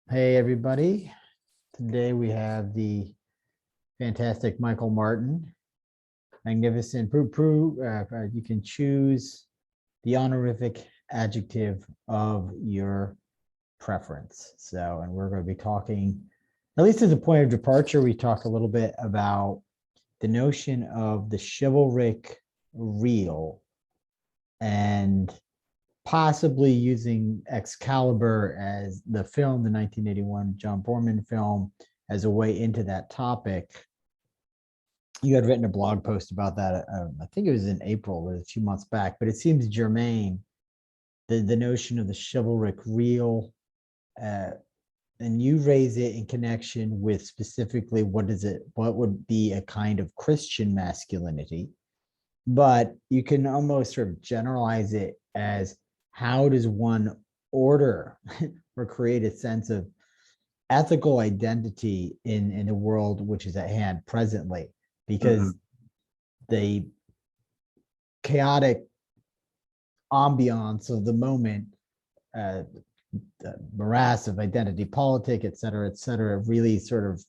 Hey, everybody. Today we have the fantastic Michael Martin. Magnificent. You can choose the honorific adjective of your preference. And we're going to be talking, at least as a point of departure, we talk a little bit about the notion of the chivalric real and possibly using Excalibur as the film, the 1981 John Boorman film, as a way into that topic. You had written a blog post about that. I think it was in April, a few months back, but it seems germane. The notion of the chivalric real, and you raise it in connection with specifically what would be a kind of Christian masculinity, but you can almost sort of generalize it as how does one order or create a sense of ethical identity in the world which is at hand presently, because the chaotic ambiance of the moment, the morass of identity politic, et cetera, really sort of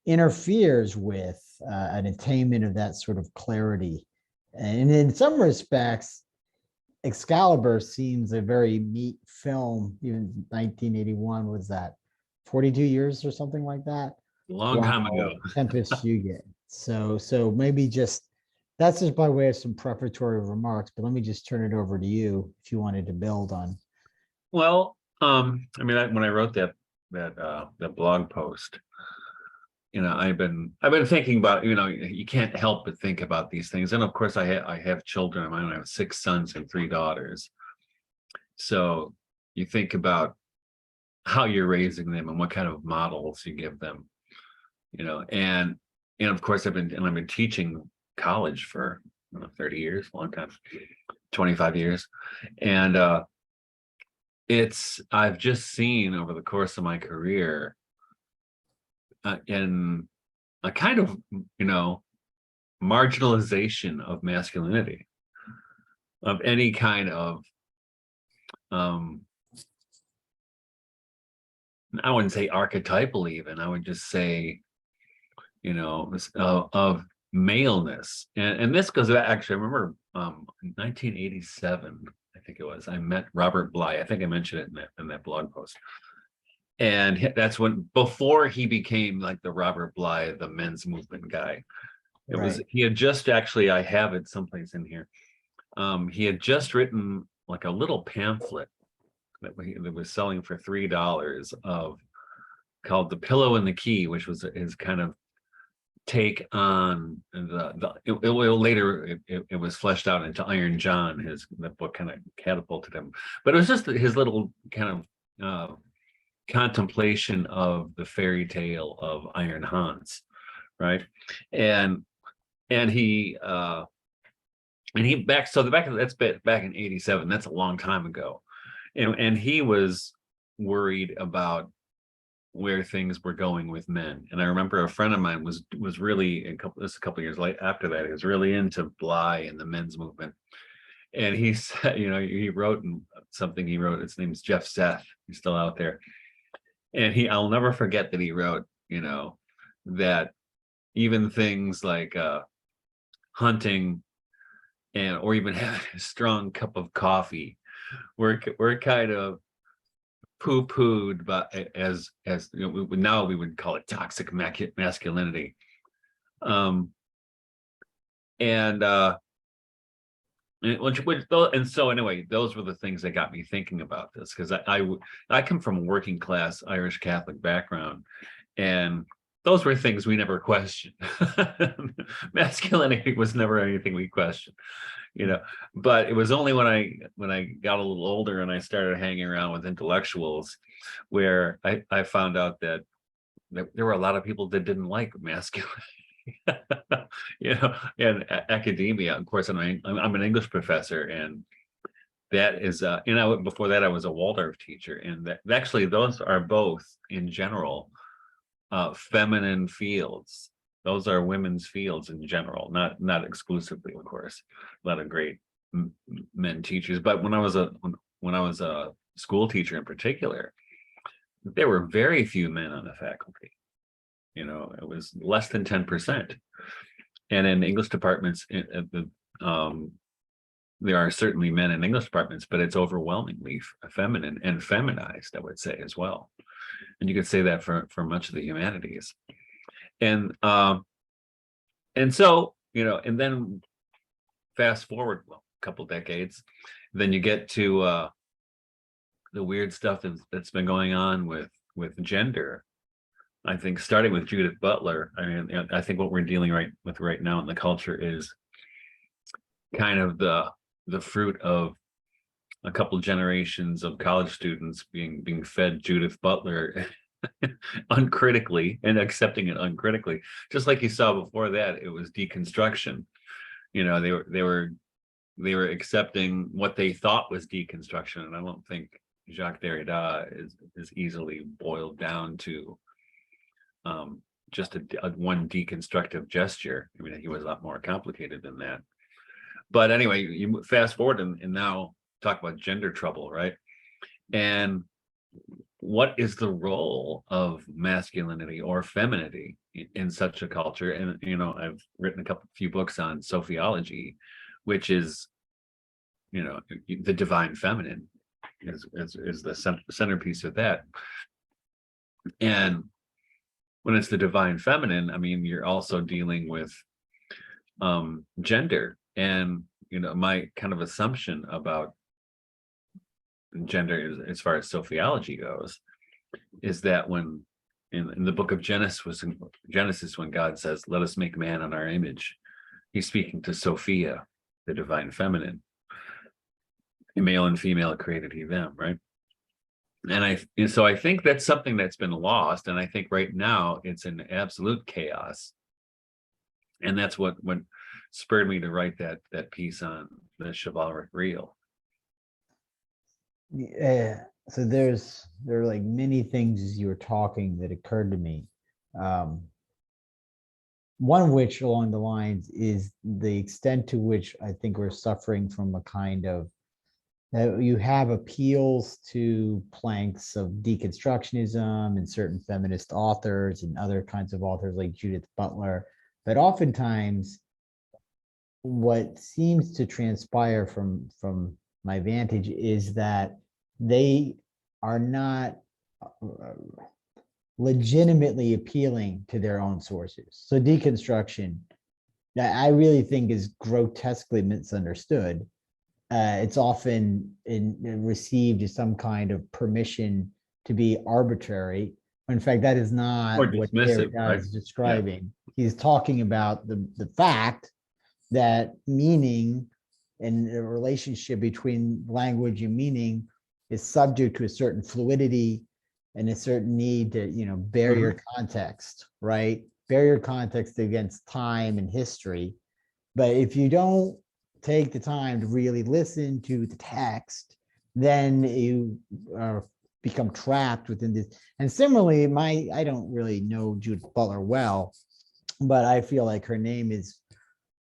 interferes with an attainment of that sort of clarity. And in some respects, Excalibur seems a very neat film. Even 1981, was that 42 years or something like that? A long time ago. Tempest Fugit. So maybe that's just by way of some prefatory remarks, but let me just turn it over to you if you wanted to build on. Well, when I wrote that blog post, I've been thinking about, you can't help but think about these things. And of course I have children of my own. I have 6 sons and 3 daughters. So you think about how you're raising them and what kind of models you give them, and of course I've been teaching college for 30 years, a long time, 25 years. And I've just seen over the course of my career in a kind of, marginalization of masculinity, of any kind of, I wouldn't say archetypal even, I would just say, of maleness. And this goes back, actually, I remember 1987, I think it was, I met Robert Bly. I think I mentioned it in that blog post. And that's before he became like the Robert Bly, the men's movement guy. He had just, actually, I have it someplace in here. He had just written like a little pamphlet that was selling for $3 called The Pillow and the Key, which was his kind of take on later it was fleshed out into Iron John. That book kind of catapulted him, but it was just his little kind of contemplation of the fairy tale of Iron Hans, right? And he back in 87. That's a long time ago, and he was worried about where things were going with men. And I remember a friend of mine was really a couple years late after that, he was really into Bly and the men's movement. And he said, he wrote something, his name's Jeff Seth, he's still out there. And I'll never forget that he wrote, that even things like hunting or even having a strong cup of coffee were kind of poo-pooed, but as now we would call it toxic masculinity. And so anyway, those were the things that got me thinking about this, because I come from a working class Irish Catholic background, and those were things we never questioned. Masculinity was never anything we questioned, but it was only when I got a little older and I started hanging around with intellectuals where I found out that there were a lot of people that didn't like masculinity. And academia, of course. And I'm an English professor, and that is before that I was a Waldorf teacher, and actually those are both in general feminine fields. Those are women's fields in general, not exclusively, of course. A lot of great men teachers, but when I was a school teacher in particular, there were very few men on the faculty. It was less than 10%. And in English departments, there are certainly men in English departments, but it's overwhelmingly feminine and feminized, I would say, as well. And you could say that for much of the humanities. And so, and then fast forward a couple decades, then you get to the weird stuff that's been going on with gender. I think starting with Judith Butler, I think what we're dealing with right now in the culture is kind of the fruit of a couple generations of college students being fed Judith Butler uncritically and accepting it uncritically. Just like you saw before that, it was deconstruction. They were accepting what they thought was deconstruction, and I don't think Jacques Derrida is easily boiled down to just a one deconstructive gesture. I mean, he was a lot more complicated than that. But anyway, you fast forward and now talk about gender trouble, right? And what is the role of masculinity or femininity in such a culture? And I've written few books on sophiology, which is the divine feminine is the centerpiece of that. And when it's the divine feminine, I mean, you're also dealing with gender. And my kind of assumption about gender as far as sophiology goes is that when in the book of Genesis, when God says, "Let us make man in our image," he's speaking to Sophia, the divine feminine. Male and female created he them, right? And so I think that's something that's been lost, and I think right now it's in absolute chaos. And that's what spurred me to write that piece on the Chivalric Real. Yeah. So there are like many things as you were talking that occurred to me. One of which along the lines is the extent to which I think we're suffering from a kind of you have appeals to planks of deconstructionism and certain feminist authors and other kinds of authors like Judith Butler. But oftentimes what seems to transpire from my vantage is that they are not legitimately appealing to their own sources. So deconstruction, I really think, is grotesquely misunderstood. It's often received as some kind of permission to be arbitrary. In fact, that is not what Derrida is describing. Yeah. He's talking about the fact that meaning and the relationship between language and meaning is subject to a certain fluidity and a certain need to, bear your context, right? Bear your context against time and history. But if you don't take the time to really listen to the text, then you become trapped within this. And similarly, I don't really know Judith Butler well, but I feel like her name is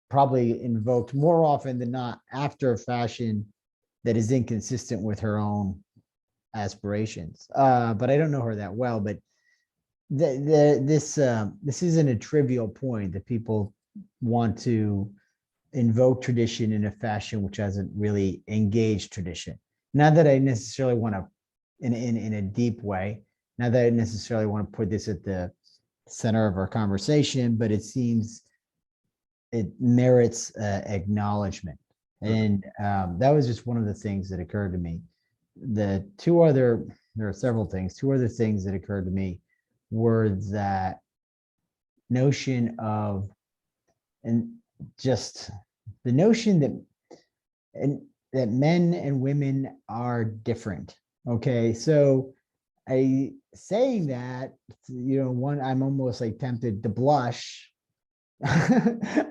probably invoked more often than not after a fashion that is inconsistent with her own aspirations. But I don't know her that well. But this isn't a trivial point that people want to invoke tradition in a fashion which hasn't really engaged tradition. Not that I necessarily want to, in a deep way, not that I necessarily want to put this at the center of our conversation, but it seems it merits acknowledgement. And that was just one of the things that occurred to me. There are several things. Two other things that occurred to me were that notion of, and just the notion that men and women are different. Okay, so saying that, I'm almost like tempted to blush. What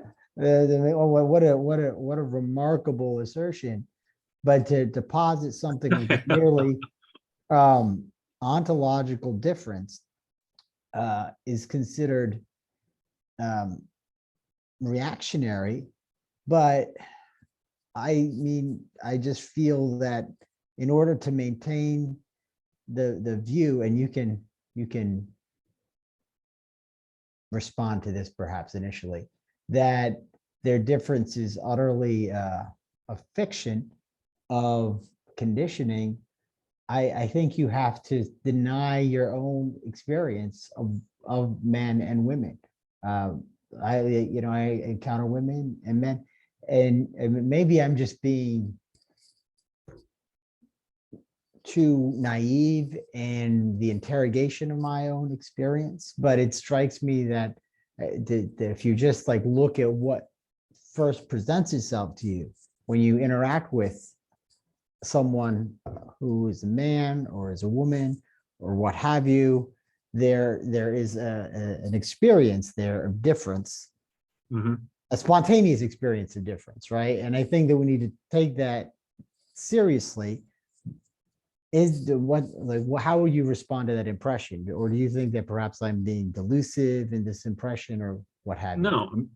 a remarkable assertion. But to posit something like merely ontological difference is considered reactionary. But I just feel that in order to maintain the view, and you can respond to this perhaps initially, that their difference is utterly a fiction of conditioning. I think you have to deny your own experience of men and women. I encounter women and men, and maybe I'm just being too naive in the interrogation of my own experience, but it strikes me that if you just like look at what first presents itself to you when you interact with someone who is a man or is a woman or what have you, there is an experience there of difference, a spontaneous experience of difference, right? And I think that we need to take that seriously. How would you respond to that impression? Or do you think that perhaps I'm being delusive in this impression or what have you? No,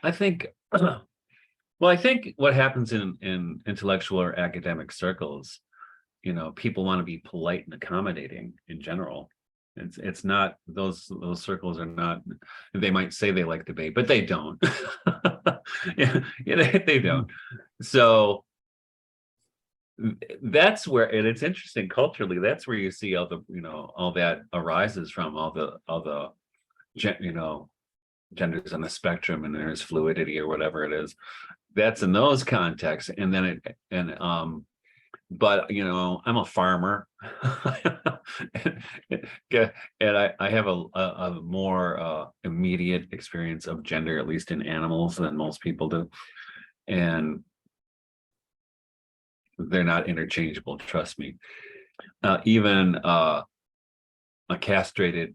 I think, well, I think what happens in intellectual or academic circles, people want to be polite and accommodating in general. It's not, those circles are not, they might say they like debate, but they don't. They don't. So that's where, and it's interesting culturally, that's where you see all the, all that arises from, all the genders on the spectrum, and there's fluidity or whatever it is. That's in those contexts. And then but I'm a farmer. And I have a more immediate experience of gender, at least in animals, than most people do. And they're not interchangeable, trust me. Even a castrated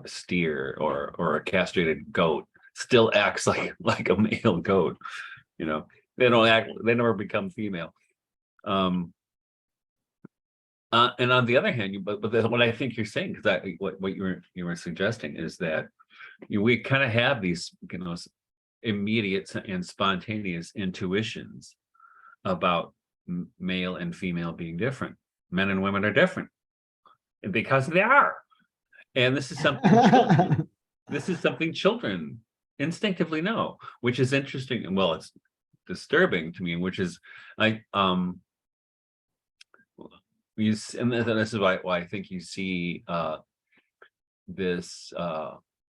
steer or a castrated goat still acts like a male goat. They never become female. And on the other hand, but what I think you're saying, because what you were suggesting is that we kind of have these immediate and spontaneous intuitions about male and female being different. Men and women are different because they are. And this is something children instinctively know, which is interesting. And well, it's disturbing to me, which is and this is why I think you see this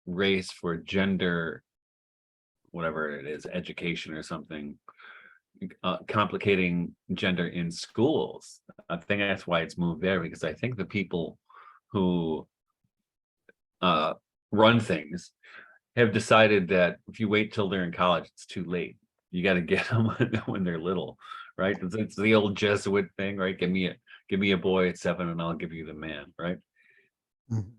race for gender, whatever it is, education or something, complicating gender in schools. I think that's why it's moved there, because I think the people who run things have decided that if you wait till they're in college, it's too late. You got to get them when they're little, right? It's the old Jesuit thing, right? Give me a boy at 7 and I'll give you the man, right? Mm-hmm.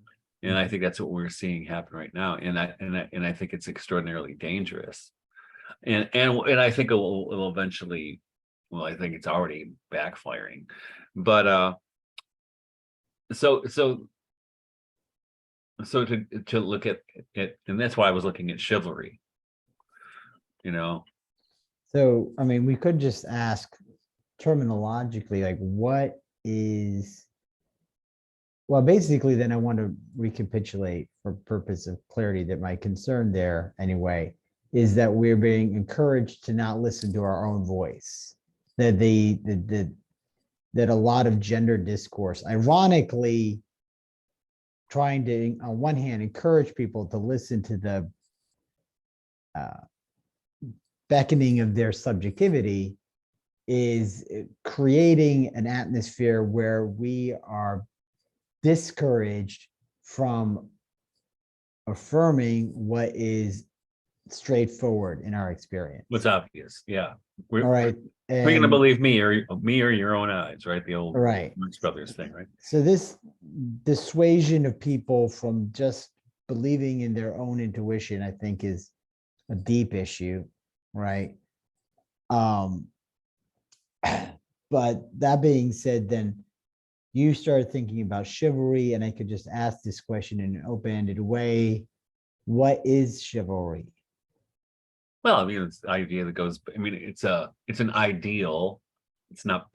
And I think that's what we're seeing happen right now, and I think it's extraordinarily dangerous, and I think it will eventually. Well, I think it's already backfiring, but so to look at it, and that's why I was looking at chivalry. So I mean, we could just ask terminologically, like, what is. Well, basically, then I want to recapitulate for purpose of clarity that my concern there, anyway, is that we're being encouraged to not listen to our own voice. That that a lot of gender discourse, ironically, trying to, on one hand, encourage people to listen to the beckoning of their subjectivity, is creating an atmosphere where we are discouraged from affirming what is straightforward in our experience. What's obvious, yeah. All right. We're going to believe me or your own eyes, right? The old Marx Brothers thing, right? So this dissuasion of people from just believing in their own intuition, I think, is a deep issue, right? But that being said, then you started thinking about chivalry, and I could just ask this question in an open-ended way. What is chivalry? Well, I mean, it's the idea that goes, I mean, it's an ideal it's not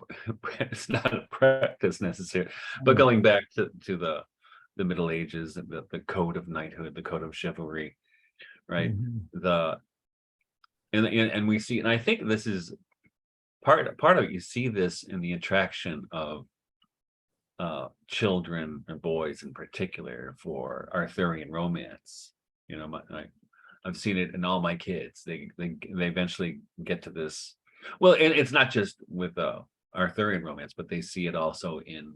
it's not a practice necessary. But going back to the Middle Ages, the code of knighthood, the code of chivalry, right? Mhm. The and we see, and I think this is part of it. You see this in the attraction of children and boys in particular for Arthurian romance. You know, I've seen it in all my kids. They eventually get to this. Well, and it's not just with Arthurian romance, but they see it also in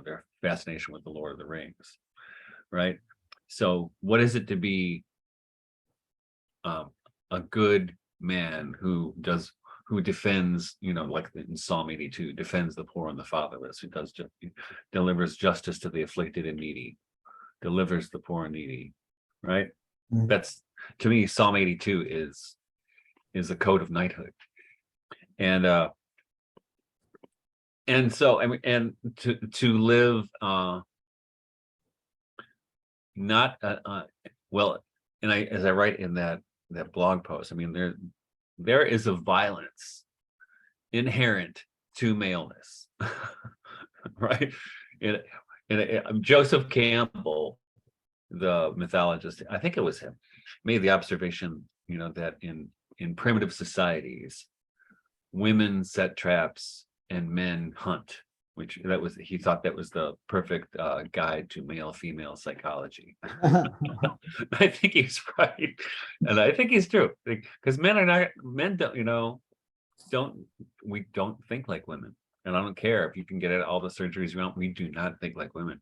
their fascination with the Lord of the Rings, right? So, what is it to be a good man who defends, like in Psalm 82, defends the poor and the fatherless, who delivers justice to the afflicted and needy, delivers the poor and needy, right? Mhm. That's, to me, Psalm 82 is a code of knighthood. And so, I mean, and to live not well, and as I write in that blog post, I mean, there is a violence inherent to maleness, right? Joseph Campbell, the mythologist, I think it was him, made the observation, that in primitive societies, women set traps and men hunt, he thought that was the perfect guide to male-female psychology. I think he's right, and I think he's true, because men don't think like women, and I don't care if you can get all the surgeries you want. We do not think like women.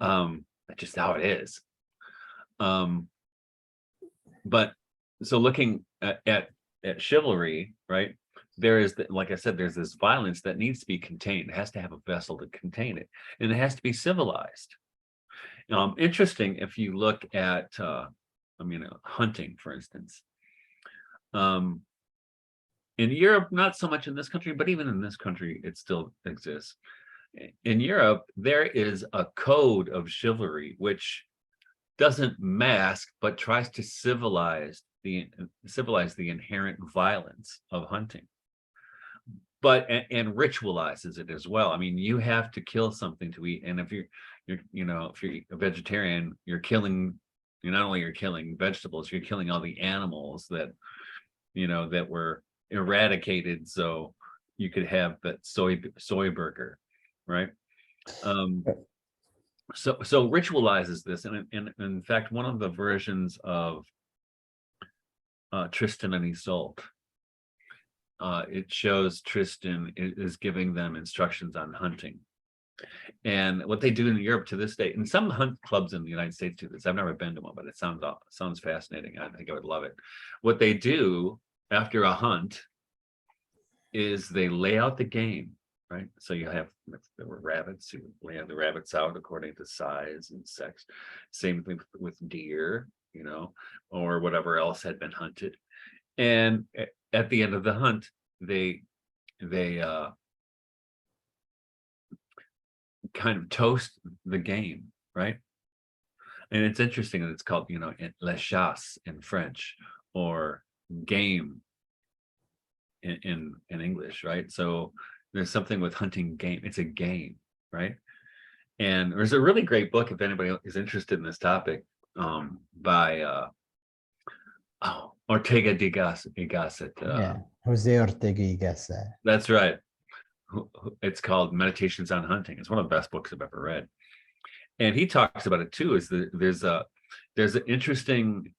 That's just how it is. But so looking at chivalry, right? There is, like I said, there's this violence that needs to be contained. It has to have a vessel to contain it, and it has to be civilized. Interesting, if you look at, hunting, for instance. In Europe, not so much in this country, but even in this country, it still exists. In Europe, there is a code of chivalry which doesn't mask, but tries to civilize the inherent violence of hunting, and ritualizes it as well. I mean, you have to kill something to eat, and if you're a vegetarian, you're not only you're killing vegetables, you're killing all the animals that were eradicated so you could have that soy burger, right? So ritualizes this, and in fact, one of the versions of Tristan and Isolde, it shows Tristan is giving them instructions on hunting, and what they do in Europe to this day, and some hunt clubs in the United States do this. I've never been to one, but it sounds fascinating. I think I would love it. What they do after a hunt is they lay out the game, right? So there were rabbits, who lay the rabbits out according to size and sex. Same thing with deer, or whatever else had been hunted. And at the end of the hunt, they kind of toast the game, right? And it's interesting that it's called, la chasse in French, or game in English, right? So there's something with hunting game. It's a game, right? And there's a really great book, if anybody is interested in this topic, by Ortega y Gasset. Yeah, Jose Ortega y Gasset. That's right. It's called Meditations on Hunting. It's one of the best books I've ever read. And he talks about it too, is there's an interesting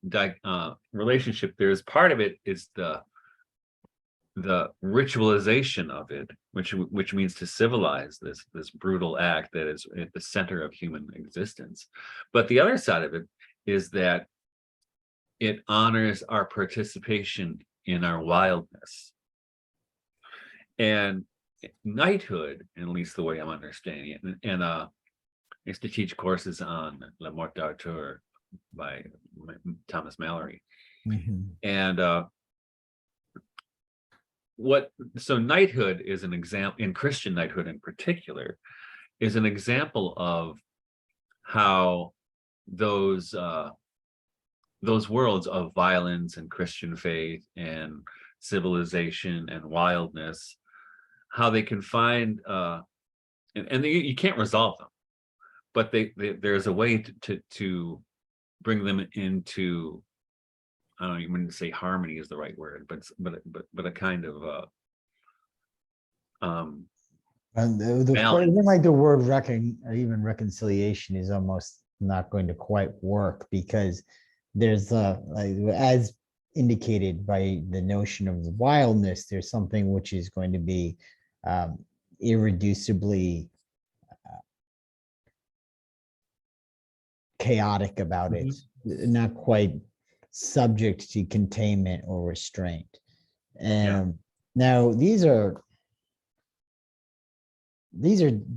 relationship. There's part of it is the ritualization of it, which means to civilize this brutal act that is at the center of human existence. But the other side of it is that it honors our participation in our wildness. And knighthood, at least the way I'm understanding it, and I used to teach courses on La Mort d'Arthur by Thomas Mallory. Mm-hmm. And so knighthood is an example, in Christian knighthood in particular, is an example of how those worlds of violence and Christian faith and civilization and wildness how they can find and you can't resolve them, but there's a way to bring them into, I don't even want to say harmony is the right word, but a kind of And the balance. even like the word even reconciliation is almost not going to quite work, because there's like, as indicated by the notion of the wildness, there's something which is going to be irreducibly chaotic about it, not quite subject to containment or restraint. And now these are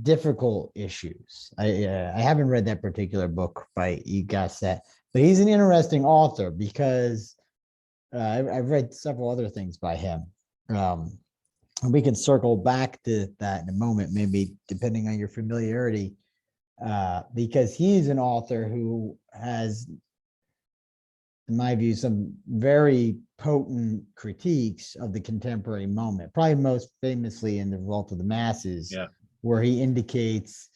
difficult issues. I haven't read that particular book by Gasset, but he's an interesting author, because I've read several other things by him. And we can circle back to that in a moment, maybe depending on your familiarity, because he's an author who has, in my view, some very potent critiques of the contemporary moment, probably most famously in The Revolt of the Masses, where he indicates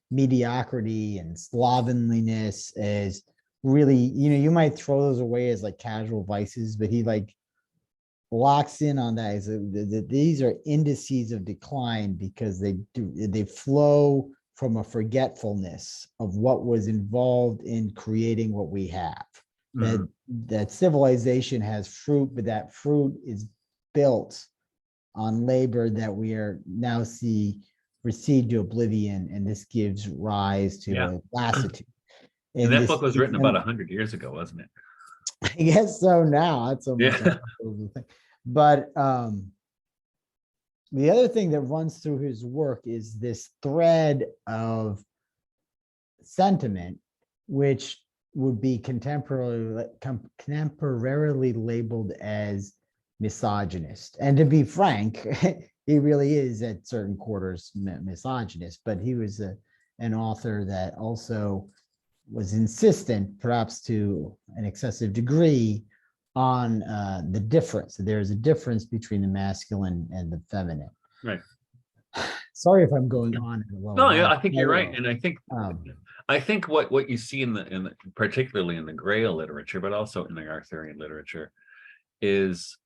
mediocrity and slovenliness as really, you might throw those away as like casual vices, but he like locks in on that as these are indices of decline, because they flow from a forgetfulness of what was involved in creating what we have. That civilization has fruit, but that fruit is built on labor that we are now see recede to oblivion, and this gives rise to lassitude. And that book was written about 100 years ago, wasn't it? I guess so. Now that's almost thing. But the other thing that runs through his work is this thread of sentiment, which would be contemporarily labeled as misogynist. And to be frank, he really is at certain quarters misogynist, but he was an author that also was insistent, perhaps to an excessive degree, on the difference. There's a difference between the masculine and the feminine. Right. Sorry if I'm going on. No, I think you're right, and I think what you see in the particularly in the Grail literature, but also in the Arthurian literature, is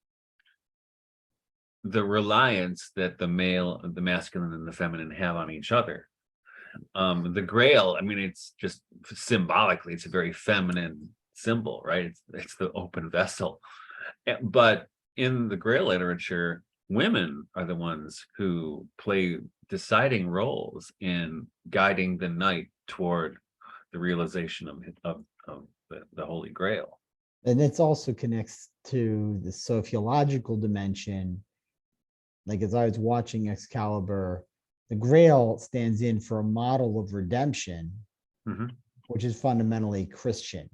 the reliance that the masculine and the feminine have on each other. The Grail, I mean, it's just symbolically, it's a very feminine symbol, right? It's the open vessel. But in the Grail literature, women are the ones who play deciding roles in guiding the knight toward the realization of the Holy Grail. And it also connects to the sociological dimension. Like, as I was watching Excalibur, the Grail stands in for a model of redemption, which is fundamentally Christian.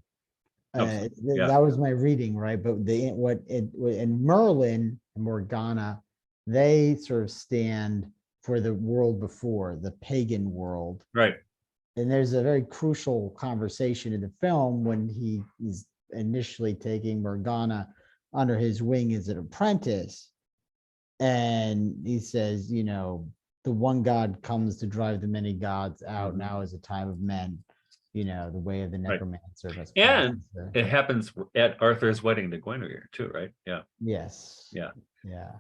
That was my reading, right? But in Merlin and Morgana, they sort of stand for the world before, the pagan world, right? And there's a very crucial conversation in the film when he is initially taking Morgana under his wing as an apprentice, and he says, the one God comes to drive the many gods out. Now is a time of men. The way of the necromancer. Right. And it happens at Arthur's wedding to Guinevere too, right? Yeah. Yes. Yeah. Yeah.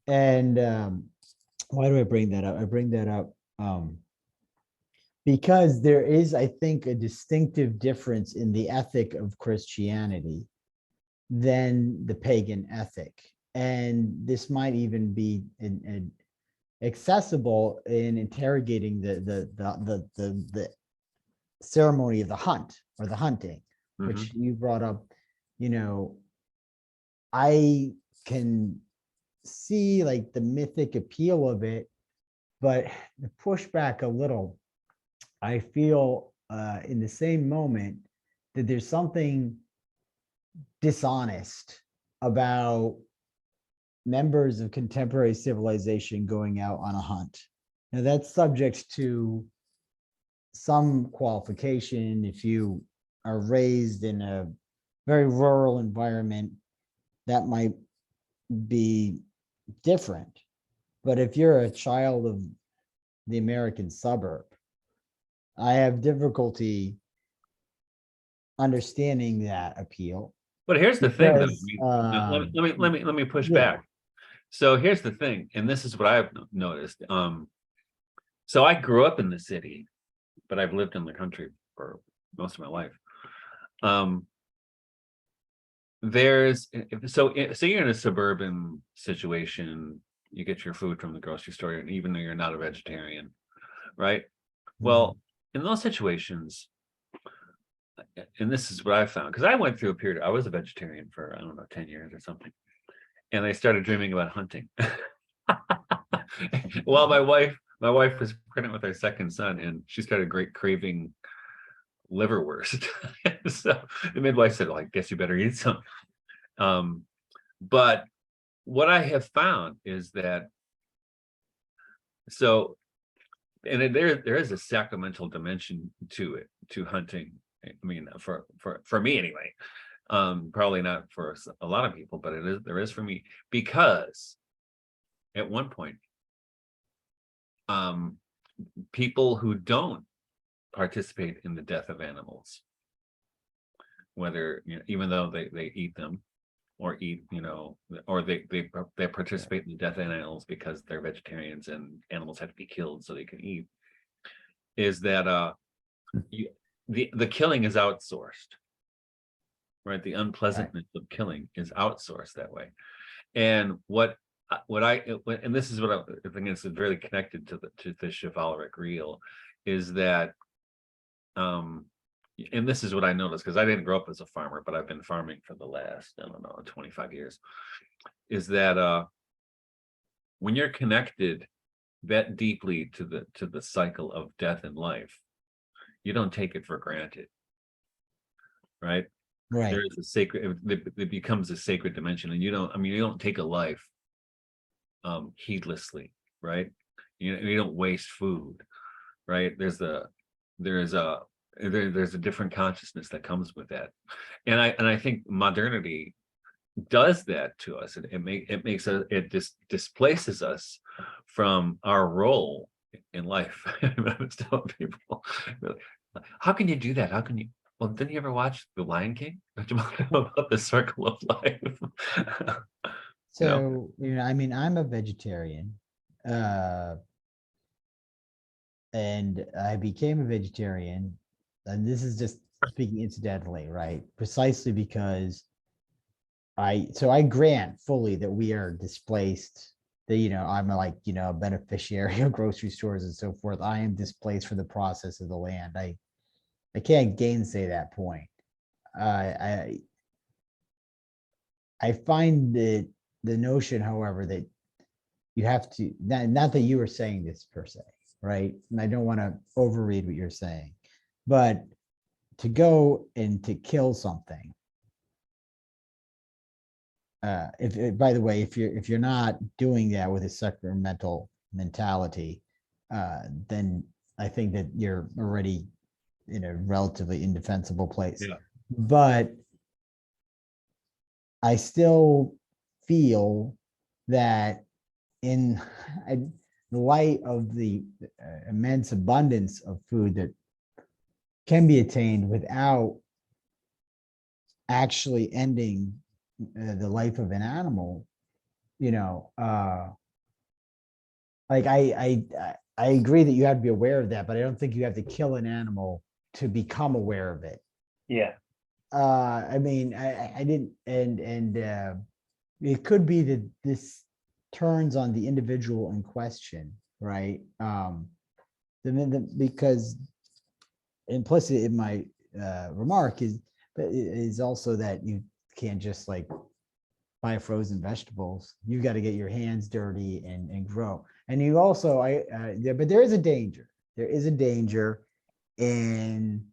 And why do I bring that up? I bring that up because there is, I think, a distinctive difference in the ethic of Christianity than the pagan ethic. And this might even be accessible in interrogating the ceremony of the hunt or the hunting, which you brought up. I can see like the mythic appeal of it, but to push back a little, I feel in the same moment that there's something dishonest about members of contemporary civilization going out on a hunt. Now, that's subject to some qualification. If you are raised in a very rural environment, that might be different. But if you're a child of the American suburb, I have difficulty understanding that appeal. But here's the thing, though. Because, Let me push yeah. back. So here's the thing, and this is what I've noticed. So I grew up in the city, but I've lived in the country for most of my life. So you're in a suburban situation, you get your food from the grocery store, and even though you're not a vegetarian, right? Well, in those situations, and this is what I found, because I went through a period, I was a vegetarian for, I don't know, 10 years or something. And I started dreaming about hunting. Well, my wife was pregnant with our second son, and she started craving liverwurst. So the midwife said, well, I guess you better eat some. But what I have found is that, so, and there is a sacramental dimension to it, to hunting. I mean, for me anyway. Probably not for a lot of people, but there is for me, because at one point, people who don't participate in the death of animals, whether, even though they eat them, or eat, or they participate in the death of animals because they're vegetarians and animals have to be killed so they can eat, is that the killing is outsourced. Right, the unpleasantness of killing is outsourced that way. And and this is what I think is very connected to the Chivalric Real, is that, and this is what I noticed, because I didn't grow up as a farmer, but I've been farming for the last, I don't know, 25 years, is that when you're connected that deeply to the cycle of death and life, you don't take it for granted, right? Right. There is a sacred, it becomes a sacred dimension, and you don't take a life heedlessly, right? You don't waste food, right? There's a different consciousness that comes with that, and I think modernity does that to us. It displaces us from our role in life. I was telling people, how can you do that? How can you? Well, didn't you ever watch The Lion King? About the circle of life. So, I mean, I'm a vegetarian, and I became a vegetarian, and this is just speaking incidentally, right? Precisely because I grant fully that we are displaced, that, I'm like, a beneficiary of grocery stores and so forth. I am displaced from the process of the land. I can't gainsay that point. I find that the notion, however, that you have to, not that you were saying this per se, right? And I don't want to overread what you're saying, but to go and to kill something. By the way, if you're not doing that with a sacramental mentality, then I think that you're already in a relatively indefensible place. Yeah. But I still feel that in the light of the immense abundance of food that can be attained without actually ending the life of an animal, like I agree that you have to be aware of that, but I don't think you have to kill an animal to become aware of it. Yeah. I mean, I didn't, and it could be that this turns on the individual in question, right? Because implicit in my remark is also that you can't just like buy frozen vegetables. You got to get your hands dirty and grow. And you also, but there is a danger. There is a danger in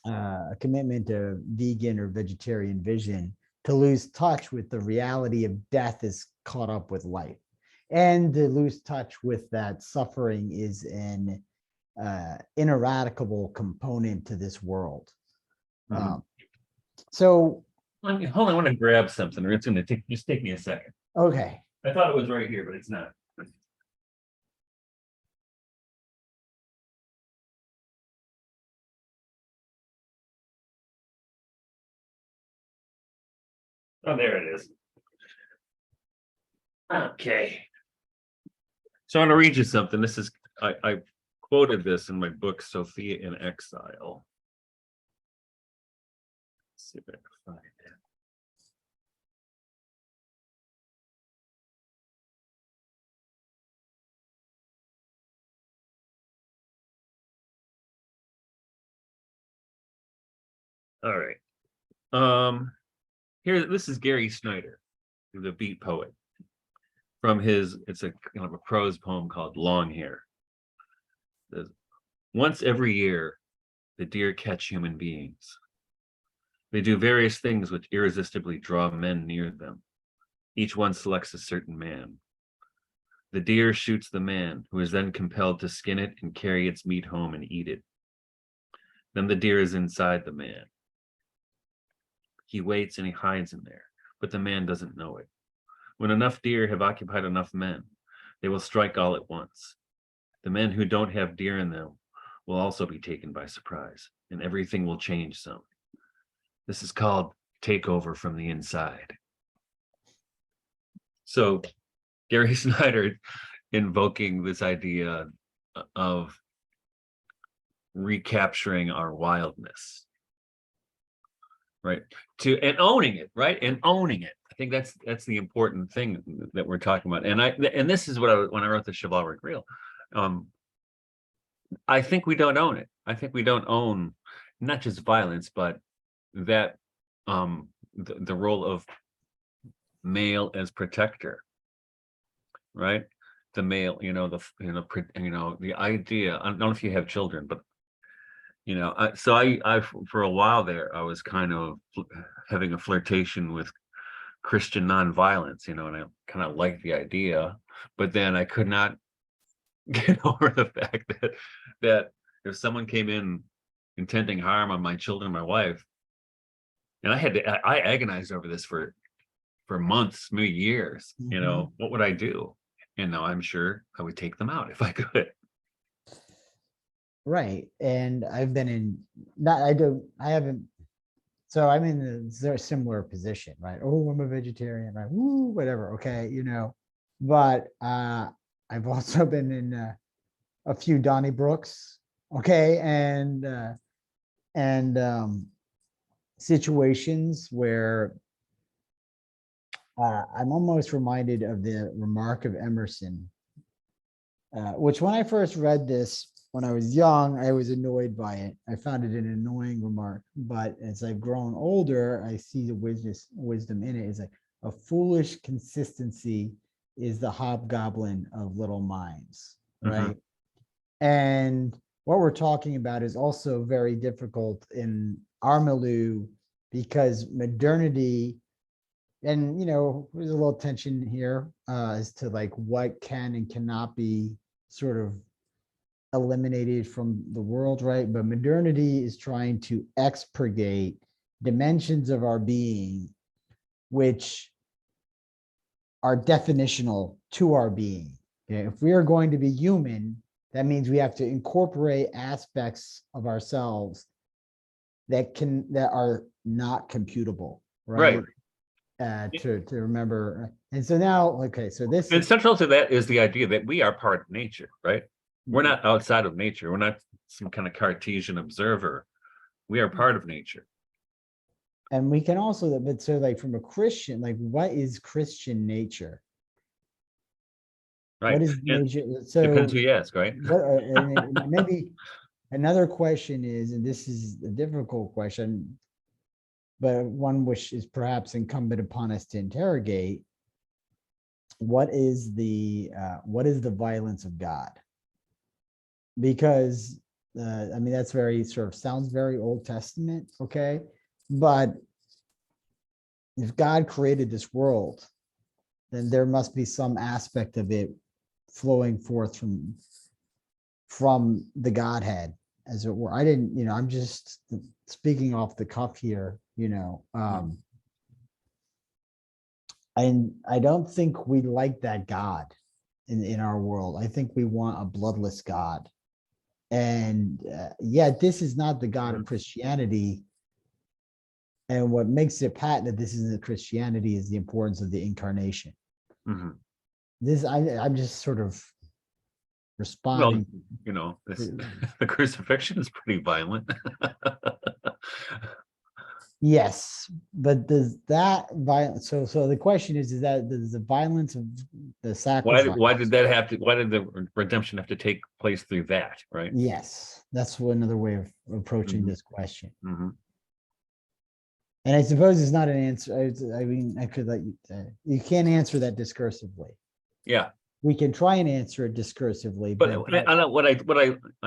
a commitment to vegan or vegetarian vision to lose touch with the reality of death is caught up with life, and to lose touch with that suffering is an ineradicable component to this world. Mhm. So Hold on, I want to grab something, or it's going to take me a second. okay. I thought it was right here, but it's not. Oh, there it is. Okay. So I'm going to read you something. This is, I quoted this in my book, Sophia in Exile. Let's see if I can find it. All right. Here, this is Gary Snyder, the beat poet. From his, it's a kind of a prose poem called Long Hair. It says, once every year, the deer catch human beings. They do various things which irresistibly draw men near them. Each one selects a certain man. The deer shoots the man, who is then compelled to skin it and carry its meat home and eat it. Then the deer is inside the man. He waits and he hides in there, but the man doesn't know it. When enough deer have occupied enough men, they will strike all at once. The men who don't have deer in them will also be taken by surprise, and everything will change some. This is called takeover from the inside. So Gary Snyder invoking this idea of recapturing our wildness, right? And owning it, right? And owning it. I think that's the important thing that we're talking about. And this is what when I wrote the Chivalric Real, I think we don't own it. I think we don't own not just violence, but that the role of male as protector, right? The male, the idea. I don't know if you have children, but I for a while there, I was kind of having a flirtation with Christian nonviolence, and I kind of liked the idea, but then I could not get over the fact that if someone came in intending harm on my children, my wife, and I agonized over this for months, maybe years, what would I do? And now I'm sure I would take them out if I could. Right. And I've been in, so I'm in a similar position, right? Oh, I'm a vegetarian, right? Woo, whatever. Okay. But I've also been in a few Donnybrooks. Okay. And situations where I'm almost reminded of the remark of Emerson, which when I first read this, when I was young, I was annoyed by it. I found it an annoying remark. But as I've grown older, I see the wisdom in it. It's like a foolish consistency is the hobgoblin of little minds, right? And what we're talking about is also very difficult in our milieu because modernity, and there's a little tension here as to like what can and cannot be sort of eliminated from the world, right? But modernity is trying to expurgate dimensions of our being which are definitional to our being. Okay? If we are going to be human, that means we have to incorporate aspects of ourselves that are not computable, right? To remember. And so now, okay, so this and central to that is the idea that we are part of nature, right? We're not outside of nature. We're not some kind of Cartesian observer. We are part of nature. And we can also, but so like from a Christian, like what is Christian nature? Right. What is nature? So depends who you ask, right? And maybe another question is, and this is a difficult question, but one which is perhaps incumbent upon us to interrogate: what is the violence of God? Because that's very sort of sounds very Old Testament, okay? But if God created this world, then there must be some aspect of it flowing forth from the Godhead, as it were. I'm just speaking off the cuff here, and I don't think we like that God in our world. I think we want a bloodless God. And yet this is not the God of Christianity. And what makes it patent that this isn't Christianity is the importance of the incarnation. Mhm. This I'm just sort of Well, responding. the crucifixion is pretty violent. Yes, but does that violence? So the question is that does the violence of the sacrifice? Why did the redemption have to take place through that, right? Yes, that's another way of approaching Mhm. this question. Mhm. And I suppose it's not an answer. I mean, I could like you can't answer that discursively. Yeah, We can try and answer it discursively, but but I don't I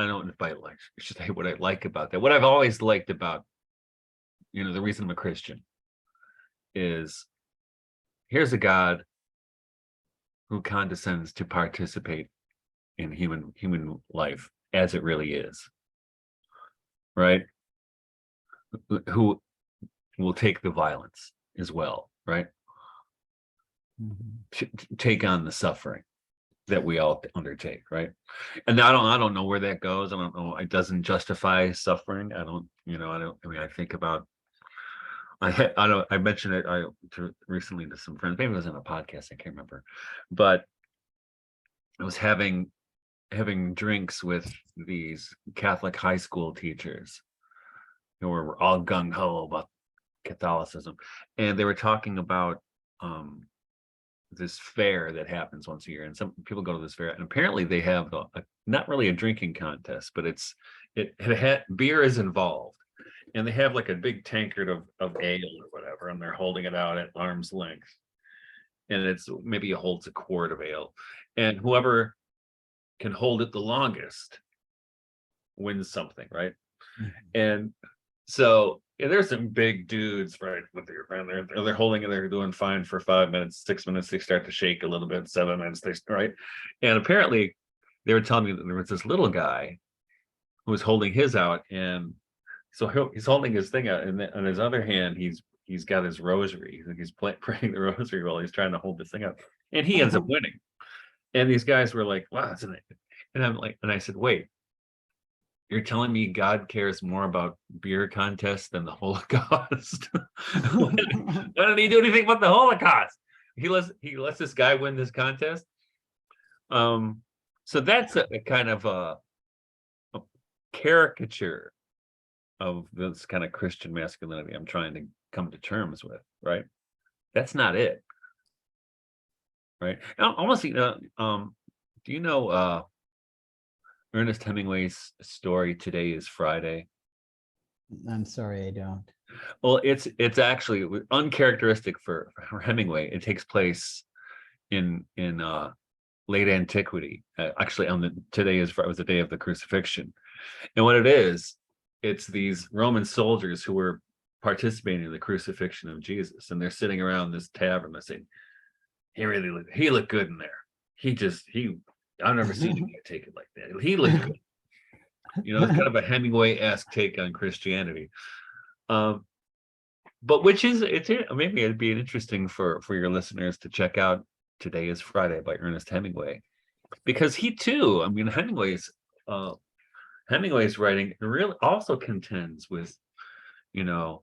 don't know if I like I should say what I like about that. What I've always liked about the reason I'm a Christian is here's a God who condescends to participate in human life as it really is, right? Who will take the violence as well, right? Take on the suffering that we all undertake, right? And I don't know where that goes. I don't know. It doesn't justify suffering. I mean, I think about I mentioned it recently to some friends. Maybe it was on a podcast. I can't remember, but I was having drinks with these Catholic high school teachers who were all gung ho about Catholicism, and they were talking about this fair that happens once a year, and some people go to this fair, and apparently they have not really a drinking contest, but beer is involved, and they have like a big tankard of ale or whatever, and they're holding it out at arm's length, and it's maybe it holds a quart of ale, and whoever can hold it the longest wins something, right? And so there's some big dudes, right? With their friend, they're holding it, they're doing fine for 5 minutes, 6 minutes, they start to shake a little bit, 7 minutes, right? And apparently they were telling me that there was this little guy who was holding his out, and so he's holding his thing out, and then on his other hand, he's got his rosary. He's praying the rosary while he's trying to hold this thing up, and he ends up winning. And these guys were like, "Wow, isn't it?" And I'm like, and I said, "Wait, you're telling me God cares more about beer contests than the Holocaust?" Why didn't he do anything but the Holocaust? He lets this guy win this contest. So that's a kind of a caricature of this kind of Christian masculinity I'm trying to come to terms with, right? That's not it, right? Almost, do you know Ernest Hemingway's story "Today is Friday"? I'm sorry, I don't. Well, it's actually uncharacteristic for Hemingway. It takes place in late antiquity. Actually, today was the day of the crucifixion, and what it is, it's these Roman soldiers who were participating in the crucifixion of Jesus, and they're sitting around this tavern. They're saying, he looked good in there. I've never seen him get taken like that. He looked good. It's kind of a Hemingway-esque take on Christianity. But maybe it'd be interesting for your listeners to check out "Today is Friday" by Ernest Hemingway, because he too, I mean, Hemingway's writing really also contends with, the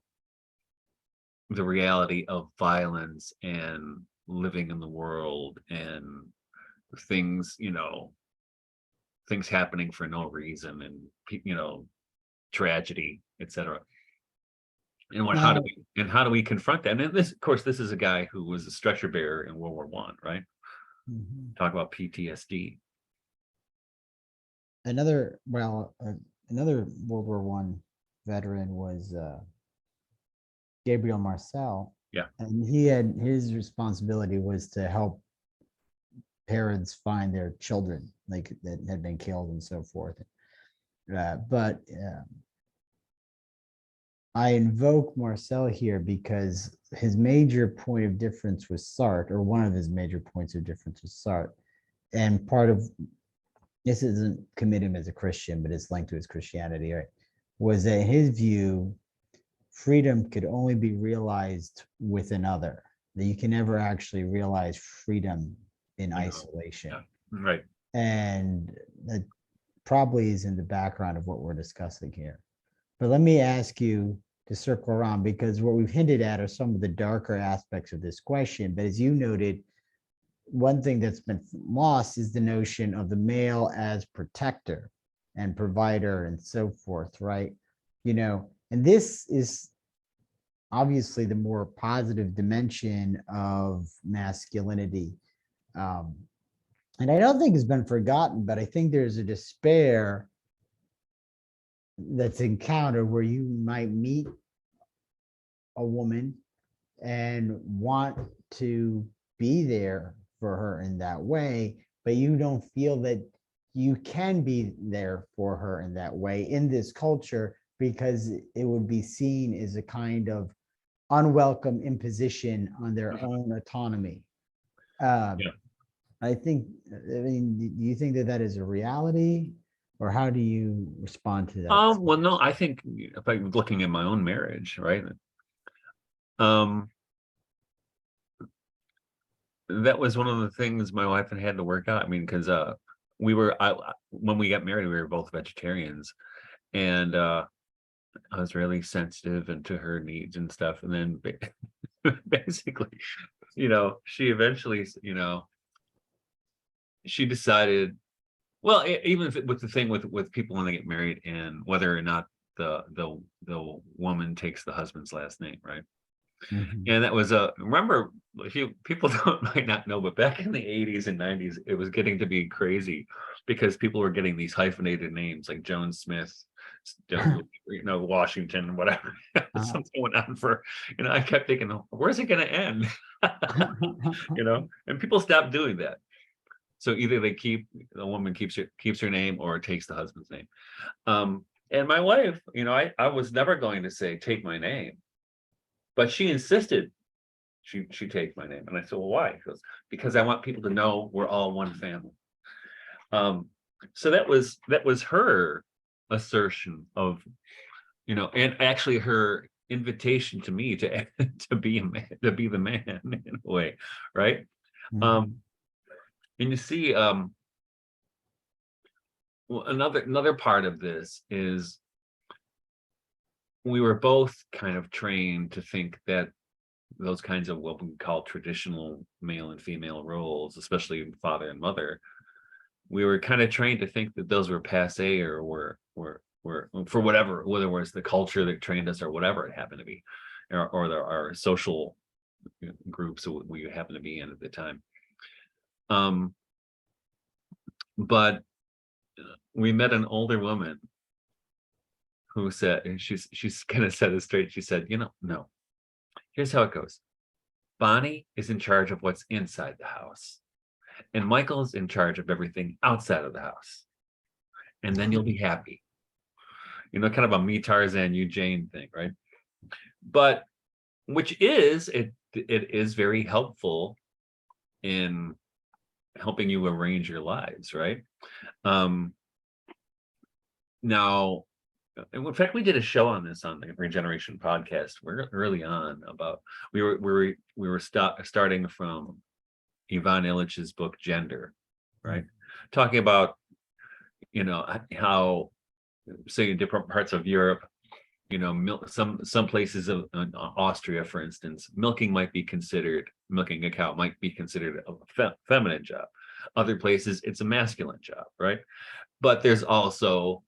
reality of violence and living in the world and things, things happening for no reason, and tragedy, etc. And Now, how do we confront that? And this, of course, this is a guy who was a stretcher bearer in World War I, right? Talk about PTSD. another World War One veteran was Gabriel Marcel. Yeah. And his responsibility was to help parents find their children like that had been killed and so forth. But I invoke Marcel here because his major point of difference with Sartre, or one of his major points of difference with Sartre, and part of this isn't commit him as a Christian, but it's linked to his Christianity, right? Was that in his view, freedom could only be realized with another. That you can never actually realize freedom in isolation. Yeah. Right. And that probably is in the background of what we're discussing here. But let me ask you, to circle around, because what we've hinted at are some of the darker aspects of this question. But as you noted, one thing that's been lost is the notion of the male as protector and provider and so forth, right? And this is obviously the more positive dimension of masculinity. And I don't think it's been forgotten, but I think there's a despair that's encountered where you might meet a woman and want to be there for her in that way, but you don't feel that you can be there for her in that way in this culture, because it would be seen as a kind of unwelcome imposition on their own autonomy. Yeah. I mean, do you think that that is a reality, or how do you respond to that? Well, no, I think if I'm looking at my own marriage, right? That was one of the things my wife and I had to work out. I mean, because when we got married, we were both vegetarians, and I was really sensitive into her needs and stuff. And then basically, she eventually, she decided, well, even with the thing with people when they get married and whether or not the woman takes the husband's last name, right? Mhm. And that was remember, people might not know, but back in the 80s and 90s, it was getting to be crazy because people were getting these hyphenated names like Jones Smith, Washington, whatever. Something went on for, I kept thinking, where's it going to end? And people stopped doing that. So either the woman keeps her name or takes the husband's name. And my wife, I was never going to say, take my name. But she insisted she take my name. And I said, well, why? She goes, because I want people to know we're all one family. So that was her assertion of, and actually her invitation to me to be a man, to be the man in a way, right? Mhm. And you see, well, another part of this is we were both kind of trained to think that those kinds of what we call traditional male and female roles, especially father and mother, we were kind of trained to think that those were passé or were for whatever, whether it was the culture that trained us or whatever it happened to be, or our social groups we happened to be in at the time. But we met an older woman who said, and she's kind of said it straight. She said, no, here's how it goes. Bonnie is in charge of what's inside the house, and Michael's in charge of everything outside of the house. And then you'll be happy. Kind of a me Tarzan, you Jane thing, right? But which is it is very helpful in helping you arrange your lives, right? Now, in fact, we did a show on this on the Regeneration Podcast. We're early on about we were starting from Ivan Illich's book Gender, right? Talking about how, say, in different parts of Europe, some places of Austria, for instance, milking a cow might be considered a feminine job. Other places, it's a masculine job, right? But there's also,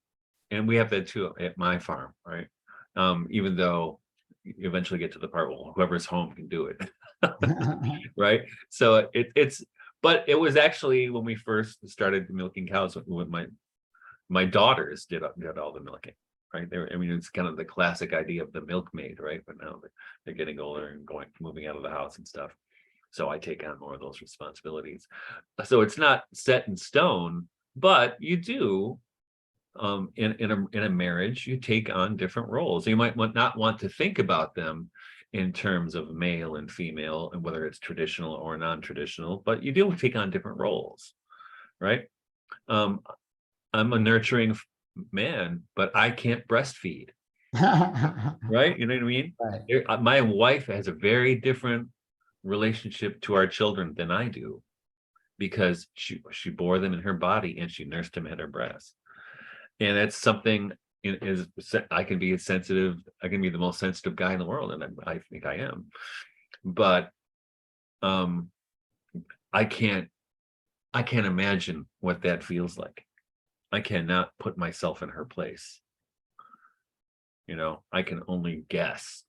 and we have that too at my farm, right? Even though you eventually get to the part, well, whoever's home can do it, right? So but it was actually when we first started milking cows with my daughters did all the milking, right? It's kind of the classic idea of the milkmaid, right? But now they're getting older and moving out of the house and stuff. So I take on more of those responsibilities. So it's not set in stone, but you do, in a marriage, you take on different roles. You might not want to think about them in terms of male and female, and whether it's traditional or non-traditional, but you do take on different roles, right? I'm a nurturing man, but I can't breastfeed, right? You know what I mean? Right. My wife has a very different relationship to our children than I do, because she bore them in her body and she nursed them at her breast. And that's something I can be as sensitive. I can be the most sensitive guy in the world, and I think I am. But I can't imagine what that feels like. I cannot put myself in her place. I can only guess,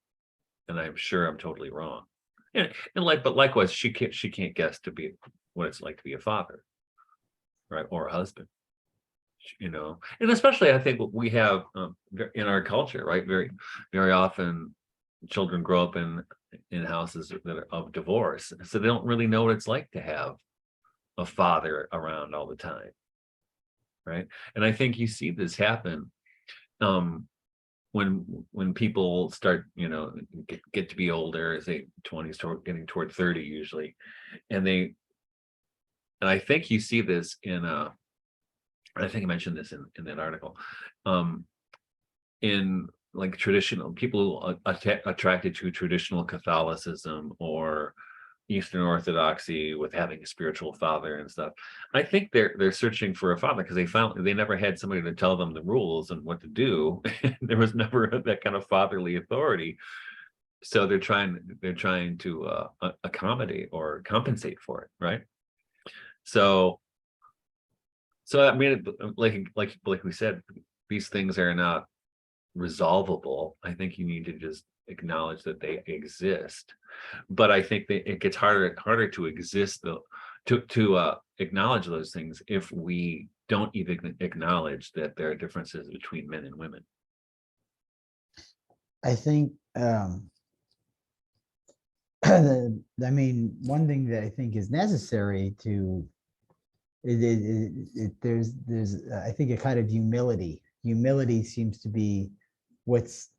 and I'm sure I'm totally wrong. But likewise, she can't guess to be what it's like to be a father, right, or a husband. And especially I think what we have in our culture, right, very, very often children grow up in houses that are of divorce, so they don't really know what it's like to have a father around all the time, right? And I think you see this happen when people start, get to be older, say 20s, getting toward 30 usually, and I think you see this I think I mentioned this in that article, in like traditional people attracted to traditional Catholicism or Eastern Orthodoxy with having a spiritual father and stuff. I think they're searching for a father because they never had somebody to tell them the rules and what to do. There was never that kind of fatherly authority. So they're trying to accommodate or compensate for it, right? So I mean, like we said, these things are not resolvable. I think you need to just acknowledge that they exist. But I think that it gets harder to exist though, to acknowledge those things if we don't even acknowledge that there are differences between men and women. I think one thing that I think is necessary to there's I think a kind of humility. Humility seems to be what's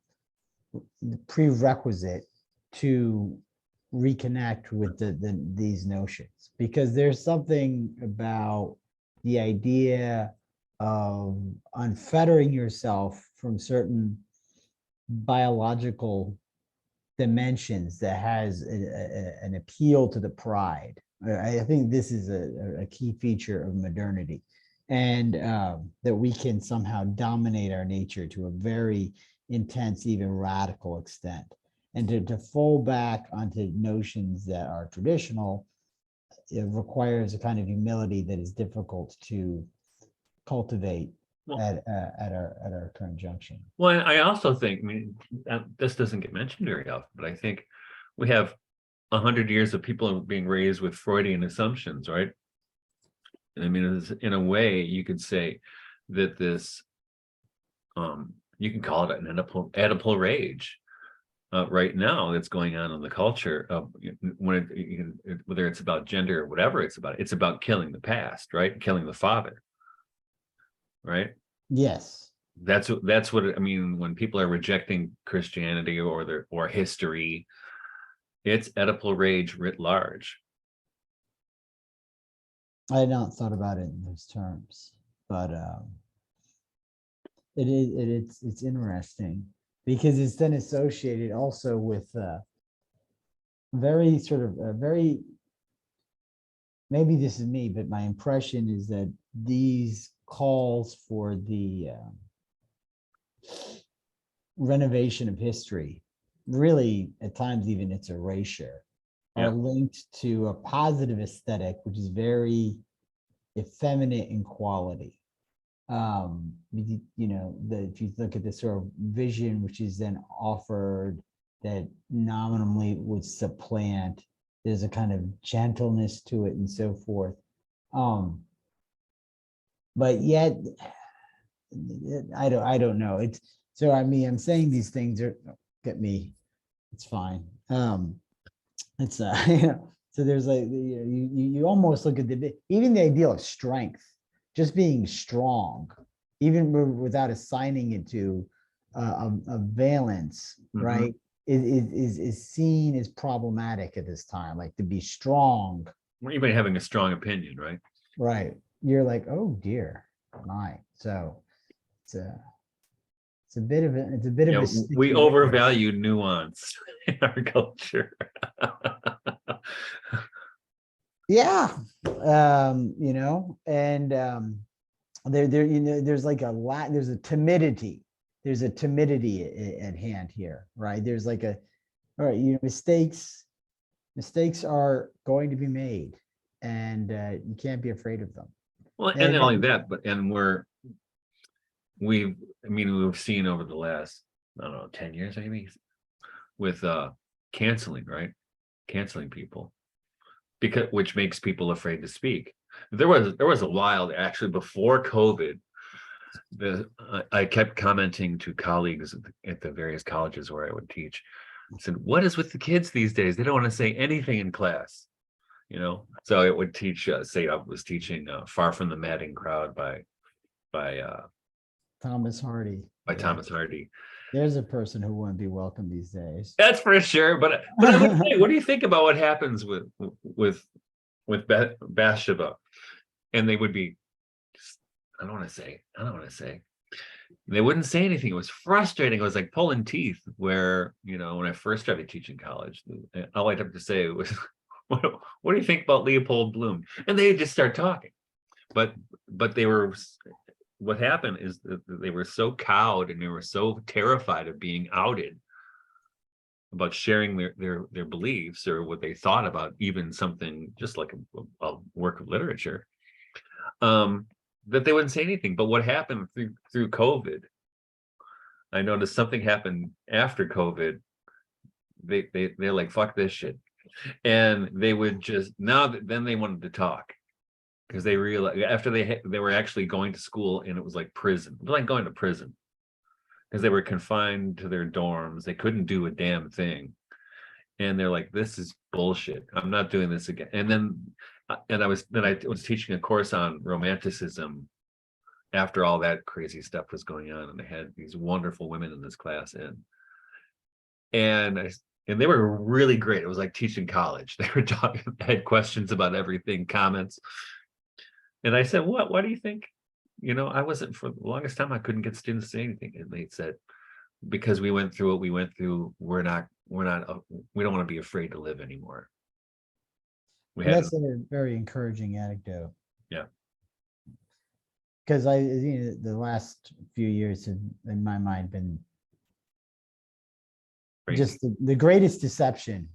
the prerequisite to reconnect with these notions, because there's something about the idea of unfettering yourself from certain biological dimensions that has an appeal to the pride. I think this is a key feature of modernity, and that we can somehow dominate our nature to a very intense, even radical extent. And to fall back onto notions that are traditional, it requires a kind of humility that is difficult to cultivate at our current junction. Well, I also think, this doesn't get mentioned very often, but I think we have 100 years of people being raised with Freudian assumptions, right? And I mean, in a way, you could say that this, you can call it an Oedipal rage right now that's going on in the culture of whether it's about gender or whatever it's about killing the past, right? Killing the father, right? Yes. That's what I mean when people are rejecting Christianity or history. It's Oedipal rage writ large. I had not thought about it in those terms, but it's interesting because it's then associated also with very sort of very, maybe this is me, but my impression is that these calls for the renovation of history, really at times even its erasure, are linked to a positive aesthetic, which is very effeminate in quality. If you look at the sort of vision which is then offered that nominally would supplant, there's a kind of gentleness to it and so forth. But yet, I don't know. It's so. I mean, I'm saying these things are get me. It's fine. It's So there's like you almost look at even the idea of strength, just being strong, even without assigning it to a valence, right? Is seen as problematic at this time. Like to be strong. Even having a strong opinion, right? Right. You're like, oh dear, my. So it's a bit of a we overvalue nuance in our culture. Yeah. And there's like there's a timidity there's a timidity at hand here, right? There's like a, all right, mistakes are going to be made, and you can't be afraid of them. Well, and not only that, but we've seen over the last, I don't know, 10 years maybe, with canceling, right? Canceling people, which makes people afraid to speak. There was a while actually before COVID. I kept commenting to colleagues at the various colleges where I would teach. I said, "What is with the kids these days? They don't want to say anything in class." So it would teach. Say I was teaching "Far from the Madding Crowd" by Thomas Hardy. Thomas Hardy. There's a person who wouldn't be welcome these days. That's for sure. But I would say, what do you think about what happens with Bathsheba? And they would be, I don't want to say. They wouldn't say anything. It was frustrating. It was like pulling teeth. Where when I first started teaching college, all I'd have to say was, "What do you think about Leopold Bloom?" And they just start talking. But they were. What happened is that they were so cowed and they were so terrified of being outed about sharing their beliefs or what they thought about even something just like a work of literature, that they wouldn't say anything. But what happened through COVID, I noticed something happened after COVID. They're like, "Fuck this shit," and they would just then they wanted to talk. Because they realized after they were actually going to school, and it was like prison. It was like going to prison because they were confined to their dorms. They couldn't do a damn thing, and they're like, "This is bullshit. I'm not doing this again." And then I was teaching a course on romanticism after all that crazy stuff was going on, and they had these wonderful women in this class, and they were really great. It was like teaching college. They were had questions about everything, comments. And I said, "What do you think?" I wasn't, for the longest time, I couldn't get students to say anything. And they said, "Because we went through what we went through, we don't want to be afraid to live anymore." That's a very encouraging anecdote. Yeah. Because the last few years have, in my mind, been crazy. Just the greatest deception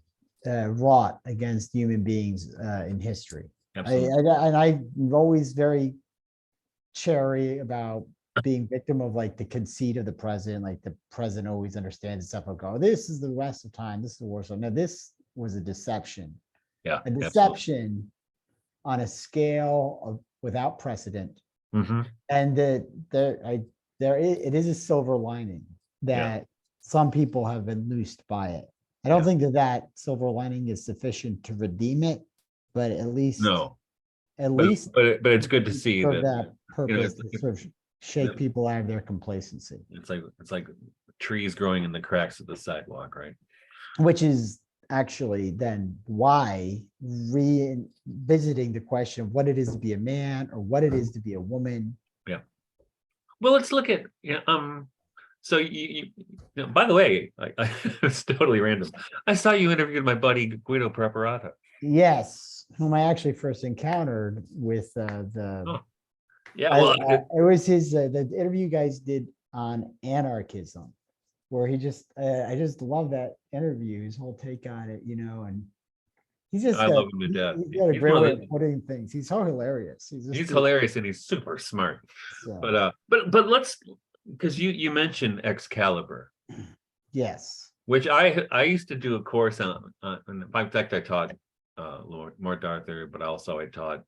wrought against human beings in history. I'm always very chary about being victim of like the conceit of the president. Like the president always understands stuff. I'll go, "This is the rest of time. This is the worst." No, this was a deception. Yeah, a deception on a scale without precedent. Mm-hmm. And it is a silver lining that some people have been loosed by it. I don't think that silver lining is sufficient to redeem it. But at least, but it's good to see that purpose to sort of shake people out of their complacency. It's like trees growing in the cracks of the sidewalk, right? Which is actually then why revisiting the question of what it is to be a man or what it is to be a woman. Yeah. Well, let's look at So by the way, it's totally random. I saw you interviewed my buddy Guido Preparato. Yes. Whom I actually first encountered with it was the interview you guys did on anarchism, where I just love that interview, his whole take on it, and I love him to death. He's got a great way of putting things. He's so hilarious. He's hilarious and he's super smart. So. But let's, because you mentioned Excalibur. Yes. Which I used to do a course on. In fact, I taught Lord Arthur, but also I taught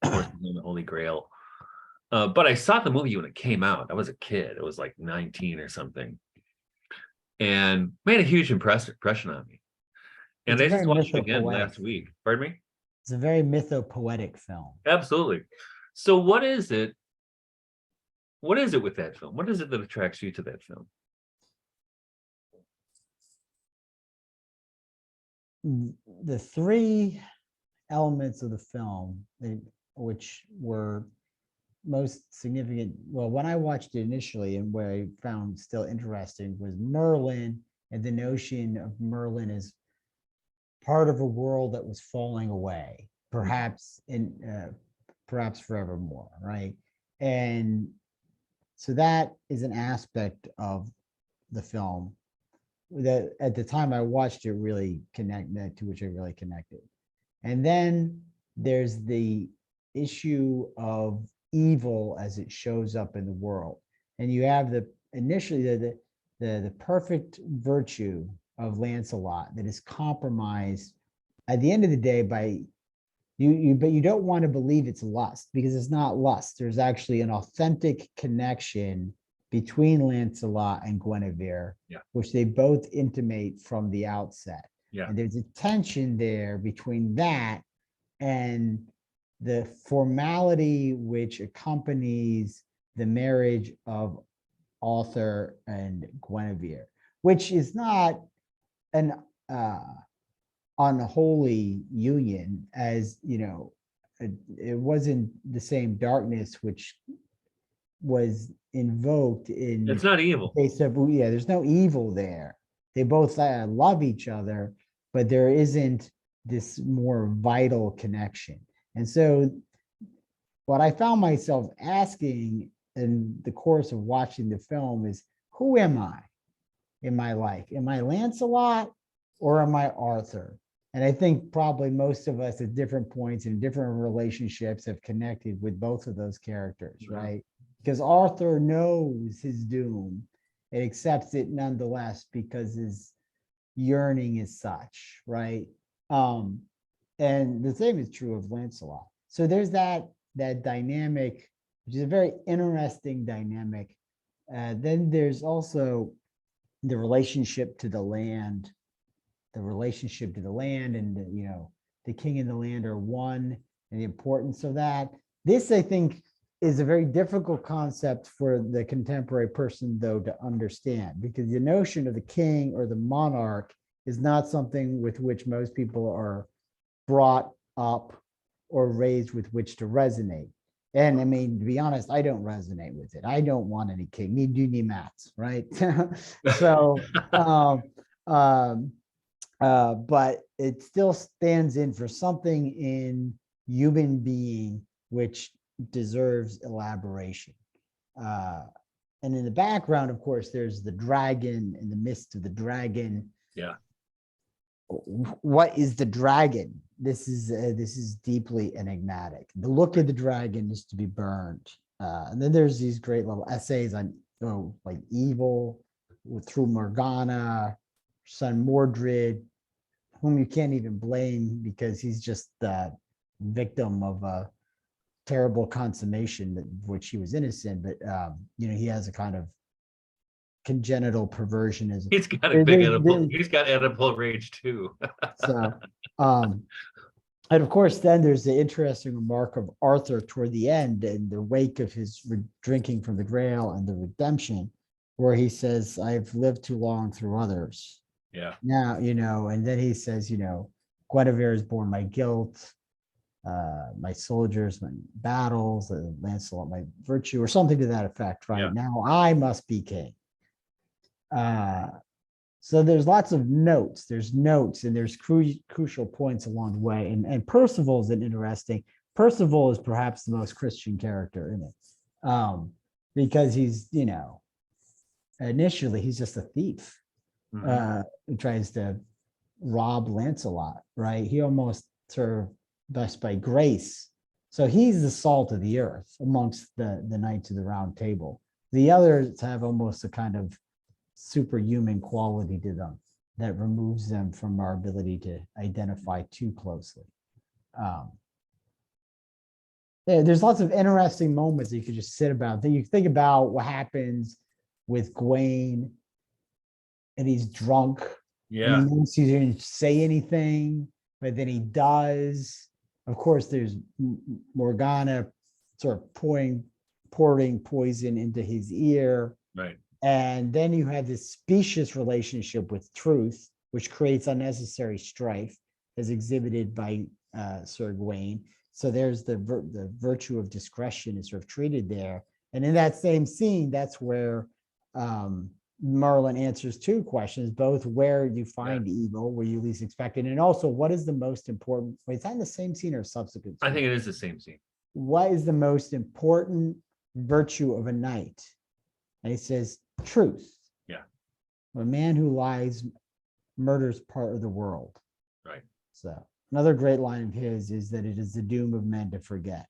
courses on the Holy Grail. But I saw the movie when it came out. I was a kid. It was like 19 or something, and made a huge impression on me. And I just watched it again last week. Pardon me? It's a very mythopoetic film. Absolutely. So what is it? What is it with that film? What is it that attracts you to that film? The three elements of the film, which were most significant, well, when I watched it initially and what I found still interesting was Merlin, and the notion of Merlin as part of a world that was falling away, perhaps forevermore, right? And So that is an aspect of the film that at the time I watched it really to which I really connected. And then there's the issue of evil as it shows up in the world. And you have initially the perfect virtue of Lancelot that is compromised at the end of the day by but you don't want to believe it's lust, because it's not lust. There's actually an authentic connection between Lancelot and Guinevere, which they both intimate from the outset. Yeah. And there's a tension there between that and the formality which accompanies the marriage of Arthur and Guinevere, which is not an unholy union, as it wasn't the same darkness which was invoked in. It's not evil. Case of, there's no evil there. They both love each other, but there isn't this more vital connection. And so what I found myself asking in the course of watching the film is, who am I in my life? Am I Lancelot or am I Arthur? And I think probably most of us at different points in different relationships have connected with both of those characters, right? Because Arthur knows his doom and accepts it nonetheless because his yearning is such, right? And the same is true of Lancelot. So there's that dynamic, which is a very interesting dynamic. Then there's also the relationship to the land. And the king and the land are one, and the importance of that. This, I think, is a very difficult concept for the contemporary person, though, to understand, because the notion of the king or the monarch is not something with which most people are brought up or raised with which to resonate. And I mean, to be honest, I don't resonate with it. I don't want any king. Ni do ni mats, right? So, but it still stands in for something in human being which deserves elaboration. And in the background, of course, there's the dragon and the mist of the dragon. Yeah. What is the dragon? This is deeply enigmatic. The look of the dragon is to be burned. And then there's these great little essays on like evil through Morgana, son Mordred, whom you can't even blame because he's just the victim of a terrible consummation which he was innocent, but he has a kind of congenital perversion. He's got a big he's got edible rage too. So and of course then there's the interesting remark of Arthur toward the end in the wake of his drinking from the Grail and the redemption, where he says, I've lived too long through others. Yeah. Now, and then he says, Guinevere has borne my guilt, my soldiers, my battles, Lancelot, my virtue, or something to that effect, right? Yeah. Now I must be king. So there's lots of notes. There's notes and there's crucial points along the way. And Percival is Percival is perhaps the most Christian character in it, because he's, initially he's just a thief. Who tries to rob Lancelot, right? He almost served best by grace. So he's the salt of the earth amongst the Knights of the Round Table. The others have almost a kind of superhuman quality to them that removes them from our ability to identify too closely. There's lots of interesting moments that you could just sit about. Then you think about what happens with Gawain, and he's drunk. Yeah. And he didn't say anything, but then he does. Of course, there's Morgana sort of pouring poison into his ear. Right. And then you have this specious relationship with truth, which creates unnecessary strife, as exhibited by Sir Gawain. So there's the virtue of discretion is sort of treated there. And in that same scene, that's where Merlin answers two questions, both where you find evil, where you least expect it, and also what is the most important. Wait, is that in the same scene or subsequent scene? I think it is the same scene. What is the most important virtue of a knight? And he says, truth. Yeah. A man who lies murders part of the world. Right. So another great line of his is that it is the doom of men to forget.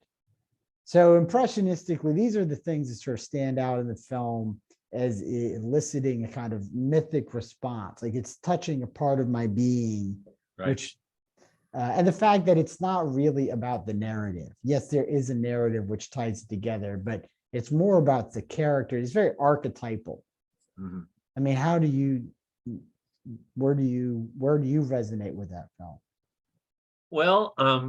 So impressionistically, these are the things that sort of stand out in the film as eliciting a kind of mythic response. Like it's touching a part of my being, Right. which, and the fact that it's not really about the narrative. Yes, there is a narrative which ties it together, but it's more about the character. It's very archetypal. Mm-hmm. I mean, where do you resonate with that film? Well, I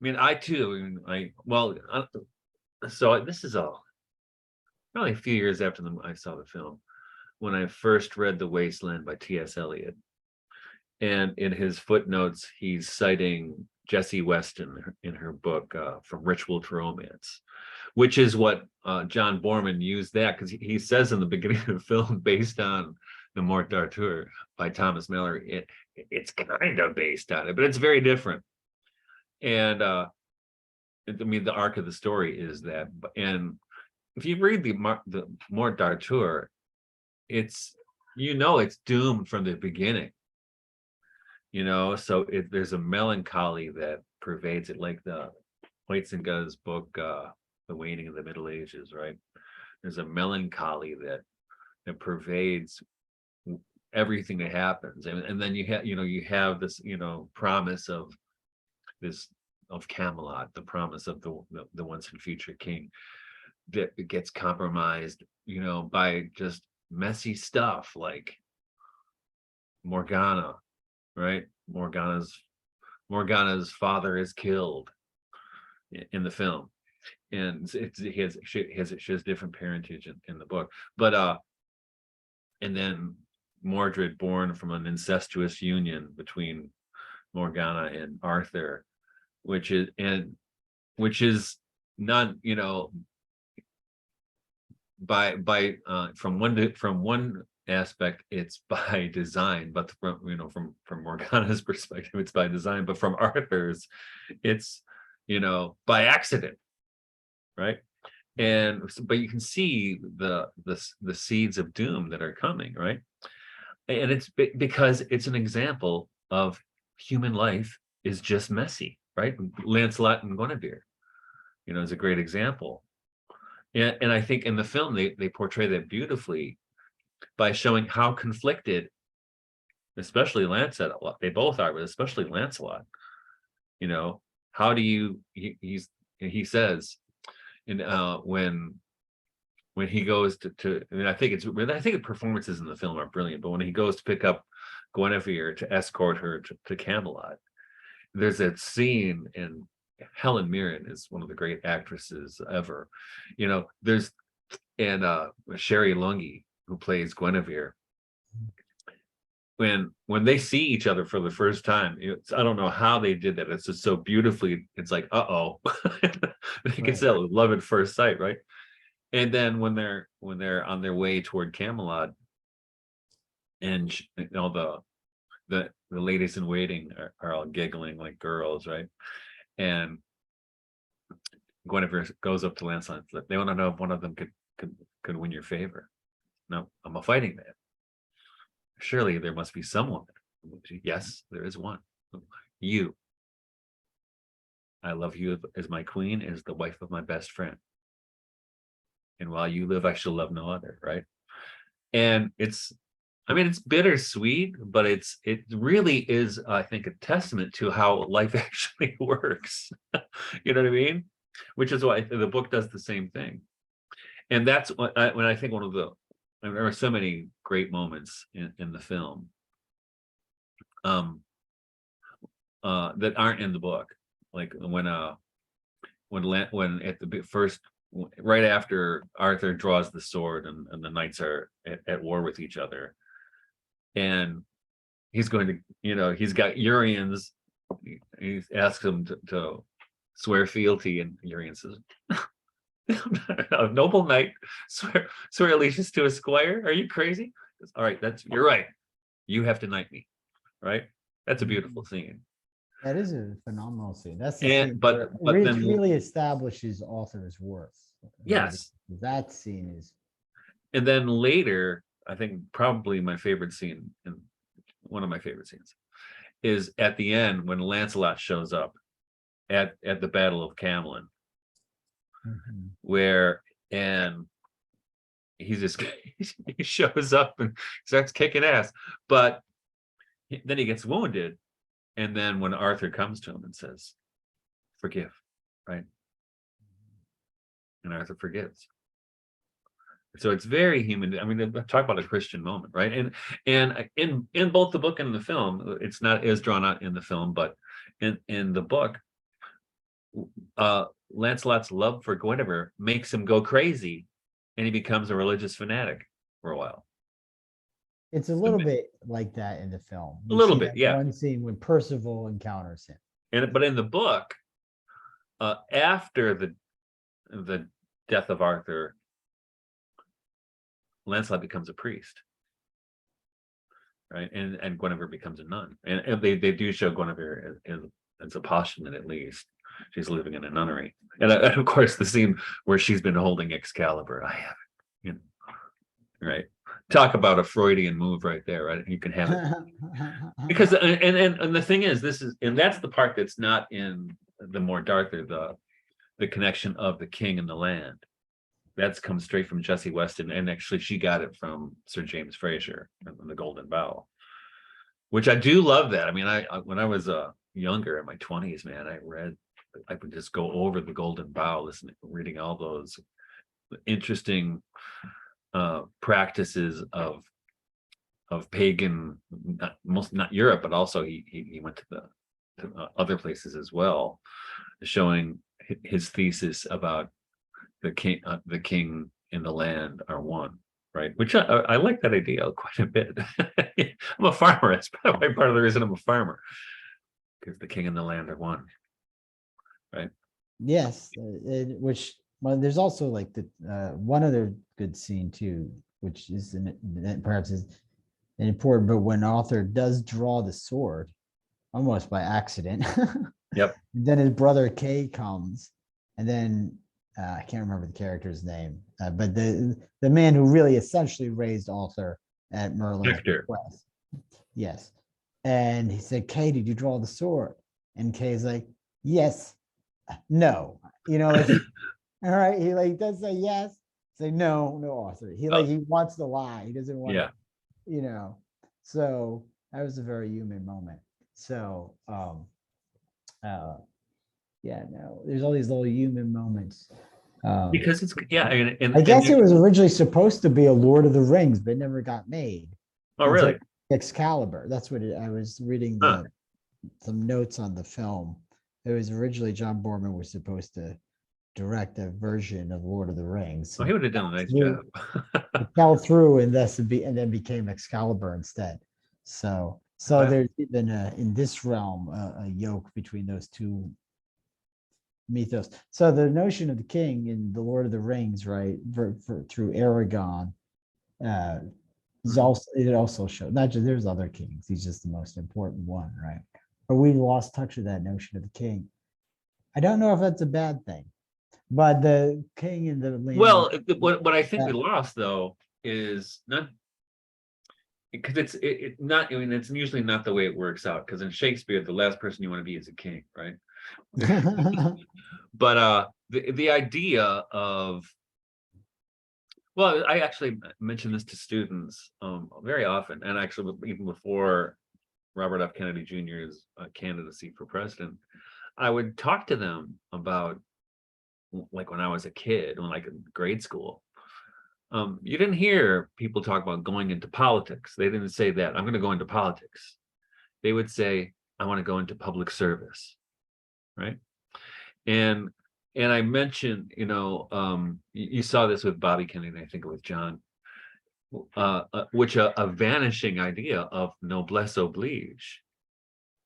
mean, I too, so this is probably a few years after I saw the film, when I first read The Wasteland by T.S. Eliot. And in his footnotes, he's citing Jessie Weston in her book, From Ritual to Romance, which is what John Boorman used that, because he says in the beginning of the film, based on The Mort d'Arthur by Thomas Malory, it's kind of based on it, but it's very different. And I mean, the arc of the story is that, and if you read the Mort d'Arthur, it's doomed from the beginning. So there's a melancholy that pervades it, like the Huizinga's book, The Waning of the Middle Ages, right? There's a melancholy that pervades everything that happens, and then you have this promise of Camelot, the promise of the once and future king, that gets compromised, by just messy stuff like Morgana, right? Morgana's father is killed in the film, and she has different parentage in the book, but and then Mordred, born from an incestuous union between Morgana and Arthur, which is not, from one aspect it's by design, but from Morgana's perspective it's by design, but from Arthur's it's by accident, right? But you can see the seeds of doom that are coming, right? And it's because it's an example of human life is just messy, right? Lancelot and Guinevere, is a great example. And I think in the film they portray that beautifully by showing how conflicted, especially Lancelot, they both are, but especially Lancelot. How do you? He says, and when he goes to and I think the performances in the film are brilliant, but when he goes to pick up Guinevere to escort her to Camelot, there's that scene, and Helen Mirren is one of the great actresses ever. There's Sherry Lungi, who plays Guinevere. When they see each other for the first time, I don't know how they did that. It's just so beautifully. It's like, uh-oh, they can say love at first sight, right? And then when they're on their way toward Camelot, and the ladies in waiting are all giggling like girls, right? And Guinevere goes up to Lancelot. They want to know if one of them could win your favor. No, I'm a fighting man. Surely there must be someone. Yes, there is one. You. I love you as my queen, as the wife of my best friend. And while you live, I shall love no other, right? And it's bittersweet, but it really is, I think, a testament to how life actually works. You know what I mean? Which is why the book does the same thing. And that's when I think there are so many great moments in the film that aren't in the book, like when at the first, right after Arthur draws the sword and the knights are at war with each other, and he's going to, he's got Uriens. He asks him to swear fealty, and Urien says, a noble knight swear allegiance to a squire? Are you crazy? All right, you're right. You have to knight me, right? That's a beautiful scene. That is a phenomenal scene. That's the And scene where it but then really establishes Arthur's worth. Really. yes, That scene is and then later, I think probably my favorite scene, and one of my favorite scenes, is at the end when Lancelot shows up at the Battle of Camlin, mhm. where and he's just he shows up and starts kicking ass, but then he gets wounded, and then when Arthur comes to him and says, "Forgive," right, and Arthur forgives. So it's very human. I mean, talk about a Christian moment, right? And in both the book and the film, it's not as drawn out in the film, but in the book, Lancelot's love for Guinevere makes him go crazy, and he becomes a religious fanatic for a while. It's a little bit like that in the film. A You little see bit, that yeah. one scene when Percival encounters him. But in the book, after the death of Arthur, Lancelot becomes a priest, right? And Guinevere becomes a nun. And they do show Guinevere as a postulant, at least. She's living in a nunnery. And of course, the scene where she's been holding Excalibur, I have it, you know, right? Talk about a Freudian move right there, right? You can have it. Because and the thing is, that's the part that's not in the more darker, the connection of the king and the land. That's come straight from Jessie Weston, and actually she got it from Sir James Fraser in The Golden Bough, which I do love that. I mean, I when I was younger in my 20s, man, I would just go over The Golden Bough, reading all those interesting practices of pagan, not Europe, but also he went to other places as well, showing his thesis about the king and the land are one, right? Which I like that idea quite a bit. I'm a farmer. That's probably part of the reason I'm a farmer, because the king and the land are one, right? Yes, which well, there's also like the one other good scene too, which is perhaps is important. But when Arthur does draw the sword, almost by accident, Yep. then his brother Kay comes, and then I can't remember the character's name, but the man who really essentially raised Arthur at Merlin's Hector. request. Yes, and he said, "Kay, did you draw the sword?" And Kay's like, "Yes." No, like all right, he like does say yes, say no, Arthur. He he wants to lie. He doesn't want Yeah. to, so that was a very human moment. So yeah, no, there's all these little human moments. Because it's and I guess it was originally supposed to be a Lord of the Rings, but it never got made. oh really? Excalibur. That's what I was reading some notes on the film. It was originally John Boorman was supposed to direct a version of Lord of the Rings. Oh, he would have done a nice job. It fell through, and then became Excalibur instead. So there's even in this realm a yoke between those two mythos. So the notion of the king in the Lord of the Rings, right, through Aragon, is also showed. Not just there's other kings. He's just the most important one, right? But we lost touch with that notion of the king. I don't know if that's a bad thing, but the king in the land. Well, what I think we lost though is not because it's not. I mean, it's usually not the way it works out. Because in Shakespeare, the last person you want to be is a king, right? But the idea of, well, I actually mention this to students very often, and actually even before Robert F. Kennedy Jr.'s candidacy for president, I would talk to them about, like when I was a kid, like in grade school, you didn't hear people talk about going into politics. They didn't say that I'm going to go into politics. They would say, I want to go into public service, right? And I mentioned, you saw this with Bobby Kennedy, I think with John, which a vanishing idea of noblesse oblige.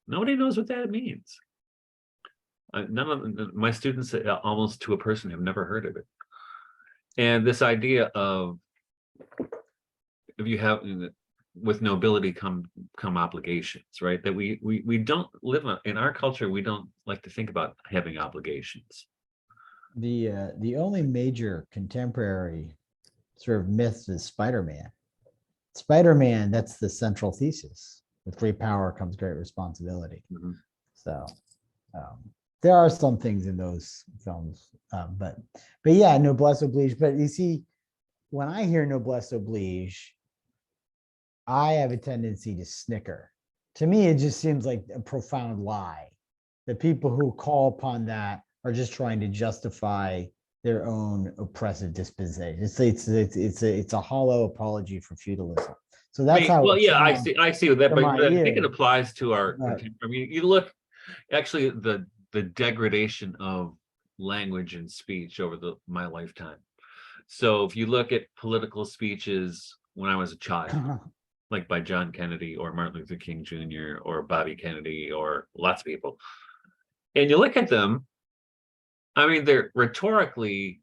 Nobody knows what that means. None of my students, almost to a person, have never heard of it. And this idea of, if you have with nobility come obligations, right? That we don't live in our culture. We don't like to think about having obligations. The only major contemporary sort of myth is Spider-Man. Spider-Man, that's the central thesis. With great power comes great responsibility. Mhm. So there are some things in those films, but yeah, noblesse oblige. But you see, when I hear noblesse oblige, I have a tendency to snicker. To me, it just seems like a profound lie. The people who call upon that are just trying to justify their own oppressive disposition. It's a hollow apology for feudalism. So that's how. Well, yeah, I sounds see that, to but my I think it ear. applies to our. But I mean, you look actually the degradation of language and speech over my lifetime. So if you look at political speeches when I was a child, like by John Kennedy or Martin Luther King Jr. or Bobby Kennedy or lots of people, and you look at them, I mean, they're rhetorically.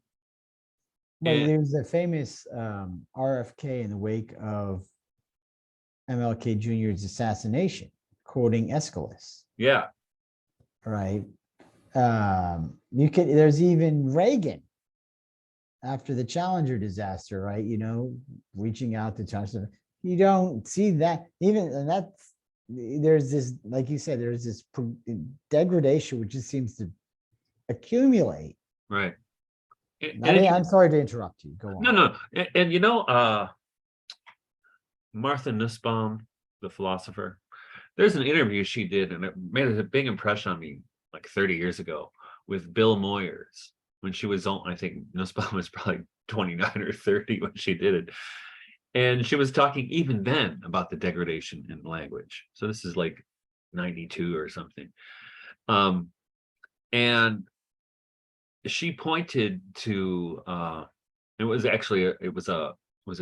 well, there's a famous RFK in the wake of MLK Jr.'s assassination, quoting Aeschylus. Yeah. Right. You could. There's even Reagan after the Challenger disaster, right? Reaching out to challenge. You don't see that even, and that's there's this, like you said, there's this degradation which just seems to accumulate. Right. I'm sorry to interrupt you. Go on. No. And Martha Nussbaum, the philosopher, there's an interview she did, and it made a big impression on me like 30 years ago with Bill Moyers when she was on, I think Nussbaum was probably 29 or 30 when she did it. And she was talking even then about the degradation in language. So this is like 92 or something. And she pointed to it was actually it was a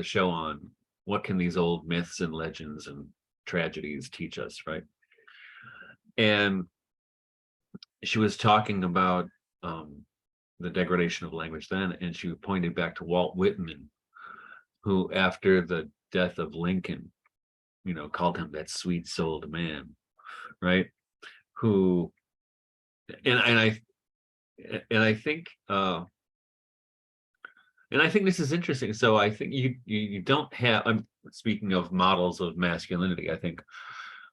show on what can these old myths and legends and tragedies teach us, right? And she was talking about the degradation of language then, and she pointed back to Walt Whitman, who after the death of Lincoln, called him that sweet-souled man, right? Who and I think this is interesting. So I think you don't have. I'm speaking of models of masculinity. I think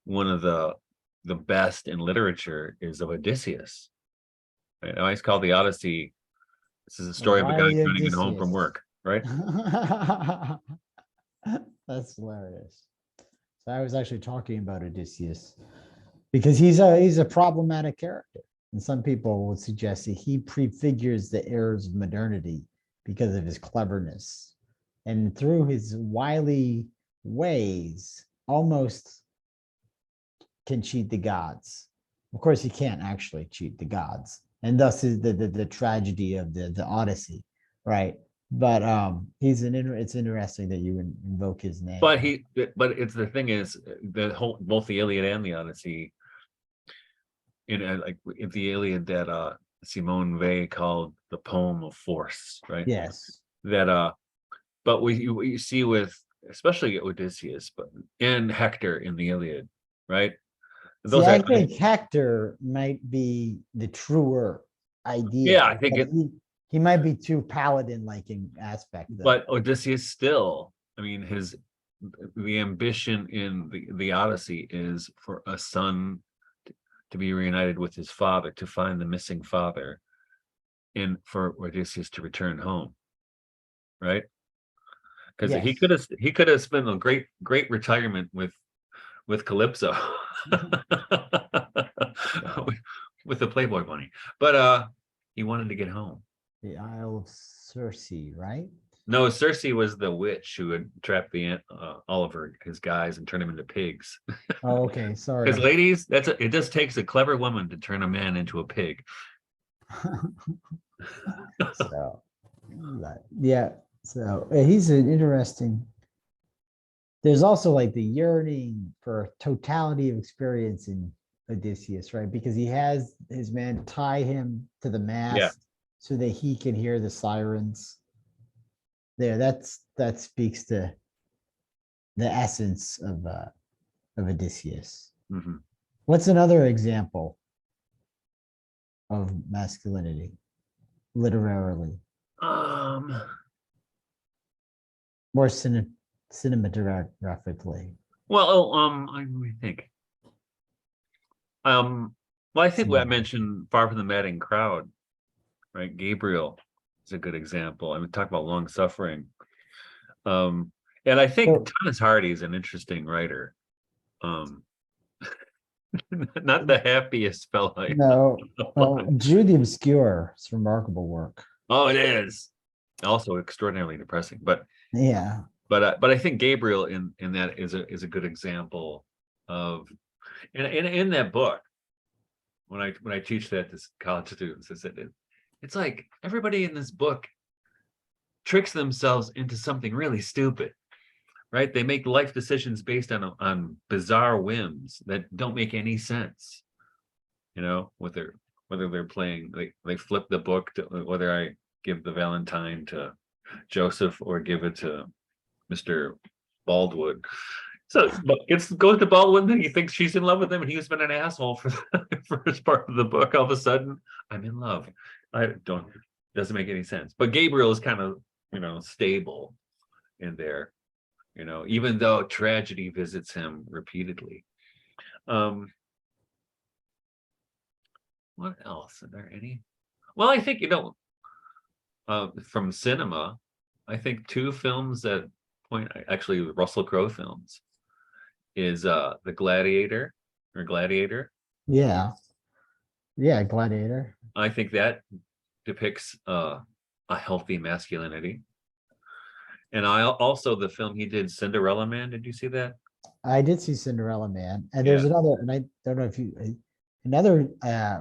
one of the best in literature is of Odysseus. I always call the Odyssey. This is a story of a guy trying to get home from work, right? That's hilarious. So I was actually talking about Odysseus because he's a problematic character, and some people would suggest that he prefigures the errors of modernity because of his cleverness, and through his wily ways, almost can cheat the gods. Of course, he can't actually cheat the gods, and thus is the tragedy of the Odyssey, right? But it's interesting that you invoke his name. But it's the thing is both the Iliad and the Odyssey, like in the Iliad that Simone Weil called the poem of force, right? Yes. That but what you see with especially Odysseus, and Hector in the Iliad, right? Those I think Hector might be the truer idea. Yeah, I think he might be too paladin-like in aspect. But Odysseus still, I mean, the ambition in the Odyssey is for a son to be reunited with his father, to find the missing father, and for Odysseus to return home, right? Because yes. he could have spent a great retirement with Calypso, with the Playboy bunny, but he wanted to get home. The Isle of Circe, right? No, Circe was the witch who had trapped Oliver, his guys, and turned him into pigs. Oh, okay, sorry. Because ladies, it just takes a clever woman to turn a man into a pig. So, yeah. So he's an interesting. There's also like the yearning for totality of experience in Odysseus, right? Because he has his men tie him to the mast so that he can hear the sirens. There, that speaks to the essence of Odysseus. Mhm. What's another example of masculinity literarily Um, or cinematographically? well, let me think. Well, I think what I mentioned, Far from the Madding Crowd, right? Gabriel is a good example. I mean, talk about long suffering. Um, and I think So, Thomas Hardy is an interesting writer. Um, not the happiest fellow. no, well, Jude the Obscure, it's remarkable work. Oh, it is also extraordinarily depressing. Yeah. But I think Gabriel in that is a good example of in that book. When I teach that to college students, I said it's like everybody in this book tricks themselves into something really stupid, right? They make life decisions based on bizarre whims that don't make any sense. Whether they're playing, they flip the book to whether I give the Valentine to Joseph or give it to Mr. Baldwood. So it goes to Baldwin, and he thinks she's in love with him, and he's been an asshole for the first part of the book. All of a sudden, I'm in love. I don't doesn't make any sense. But Gabriel is kind of stable in there, even though tragedy visits him repeatedly. What else? Are there any? Well, I think from cinema, I think two films that point actually Russell Crowe films is the Gladiator or Gladiator. Yeah. Yeah. Gladiator. I think that depicts a healthy masculinity. And I also the film he did, Cinderella Man. Did you see that? I did see Cinderella Man. And Yeah. there's another, and I don't know if you, another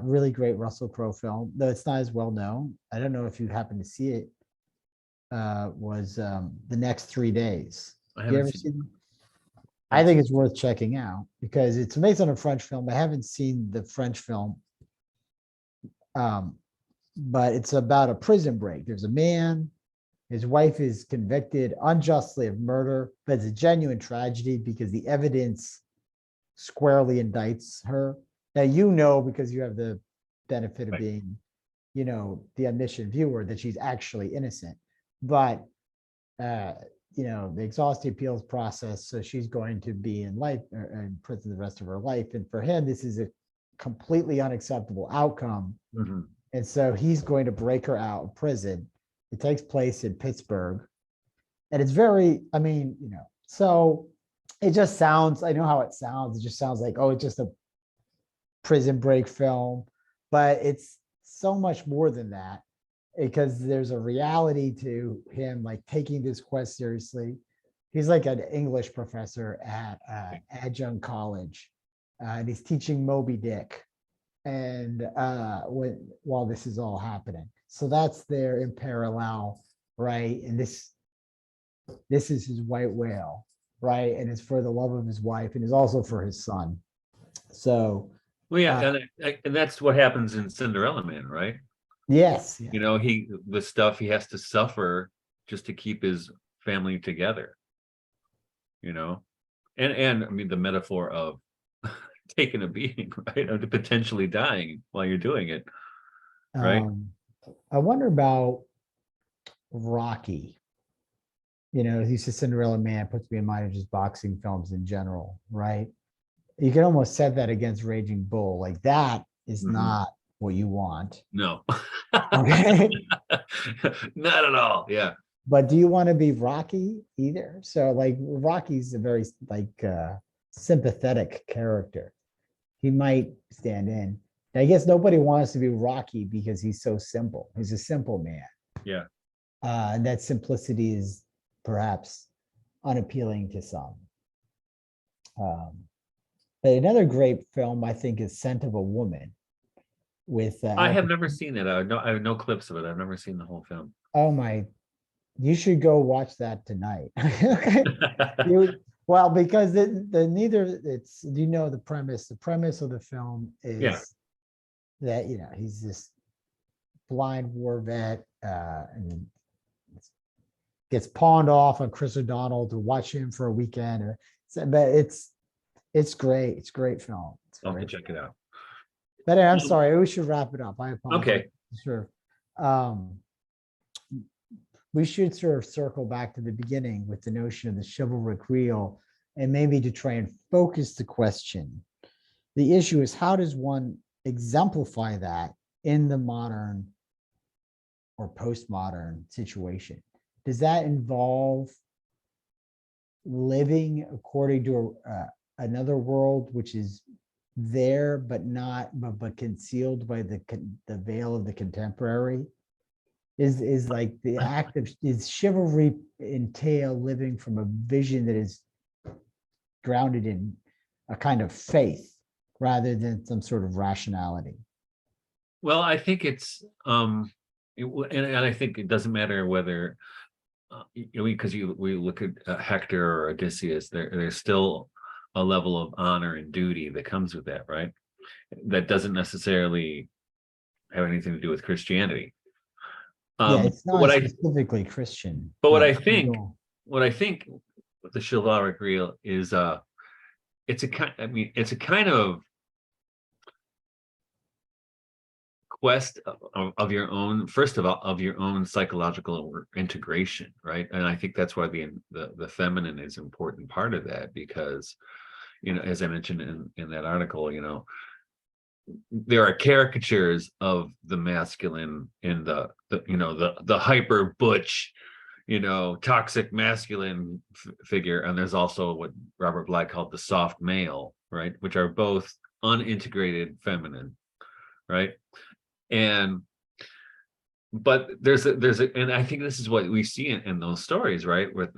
really great Russell Crowe film, though it's not as well known. I don't know if you happen to see it, was The Next 3 Days. I You haven't ever seen. seen? I think it's worth checking out because it's based on a French film. I haven't seen the French film, but it's about a prison break. There's a man, his wife is convicted unjustly of murder, but it's a genuine tragedy because the evidence squarely indicts her. Now, because you have the benefit of Right. being, the omniscient viewer, that she's actually innocent. But the exhaustive appeals process, so she's going to be in prison the rest of her life. And for him, this is a completely unacceptable outcome. Mhm. And so he's going to break her out of prison. It takes place in Pittsburgh. And it's so it just sounds, I know how it sounds. It just sounds like, oh, it's just a prison break film. But it's so much more than that because there's a reality to him, like taking this quest seriously. He's like an English professor at adjunct college, and he's teaching Moby Dick, and while this is all happening, so that's there in parallel, right? And this is his white whale, right? And it's for the love of his wife, and is also for his son. So, Well, yeah, and that's what happens in Cinderella Man, right? yes, yeah. The stuff he has to suffer just to keep his family together. And I mean the metaphor of taking a beating, right? Or potentially dying while you're doing it, right? I wonder about Rocky. He's a Cinderella Man, puts me in mind of just boxing films in general, right? You can almost set that against Raging Bull. Like that is not what you want. No. Okay. Not at all. Yeah. But do you want to be Rocky either? So like Rocky's a very sympathetic character. He might stand in. I guess nobody wants to be Rocky because he's so simple. He's a simple man. Yeah. And that simplicity is perhaps unappealing to some. But another great film, I think, is Scent of a Woman. With I have never seen it. I have no clips of it. I've never seen the whole film. Oh my! You should go watch that tonight. Because do you know the premise? The premise of the film is that he's this blind war vet, and gets pawned off on Chris O'Donnell to watch him for a weekend. But it's great. It's a great film. I'll have to check it out. But I'm sorry, we should wrap it up. I apologize. Okay. Sure. We should sort of circle back to the beginning with the notion of the chivalric real, and maybe to try and focus the question. The issue is, how does one exemplify that in the modern or postmodern situation? Does that involve living according to another world which is there but concealed by the veil of the contemporary? Is like the act of, is chivalry entail living from a vision that is grounded in a kind of faith rather than some sort of rationality? Well, I think it's and I think it doesn't matter whether because we look at Hector or Odysseus, there's still a level of honor and duty that comes with that, right? That doesn't necessarily have anything to do with Christianity. Yeah, it's not specifically Christian. But what I think with the Chivalric Real is it's a kind of quest of your own, first of all, of your own psychological integration, right? And I think that's why the feminine is an important part of that, because, as I mentioned in that article, there are caricatures of the masculine in the hyper butch, toxic masculine figure, and there's also what Robert Bly called the soft male, right, which are both unintegrated feminine, right? But there's and I think this is what we see in those stories, right, with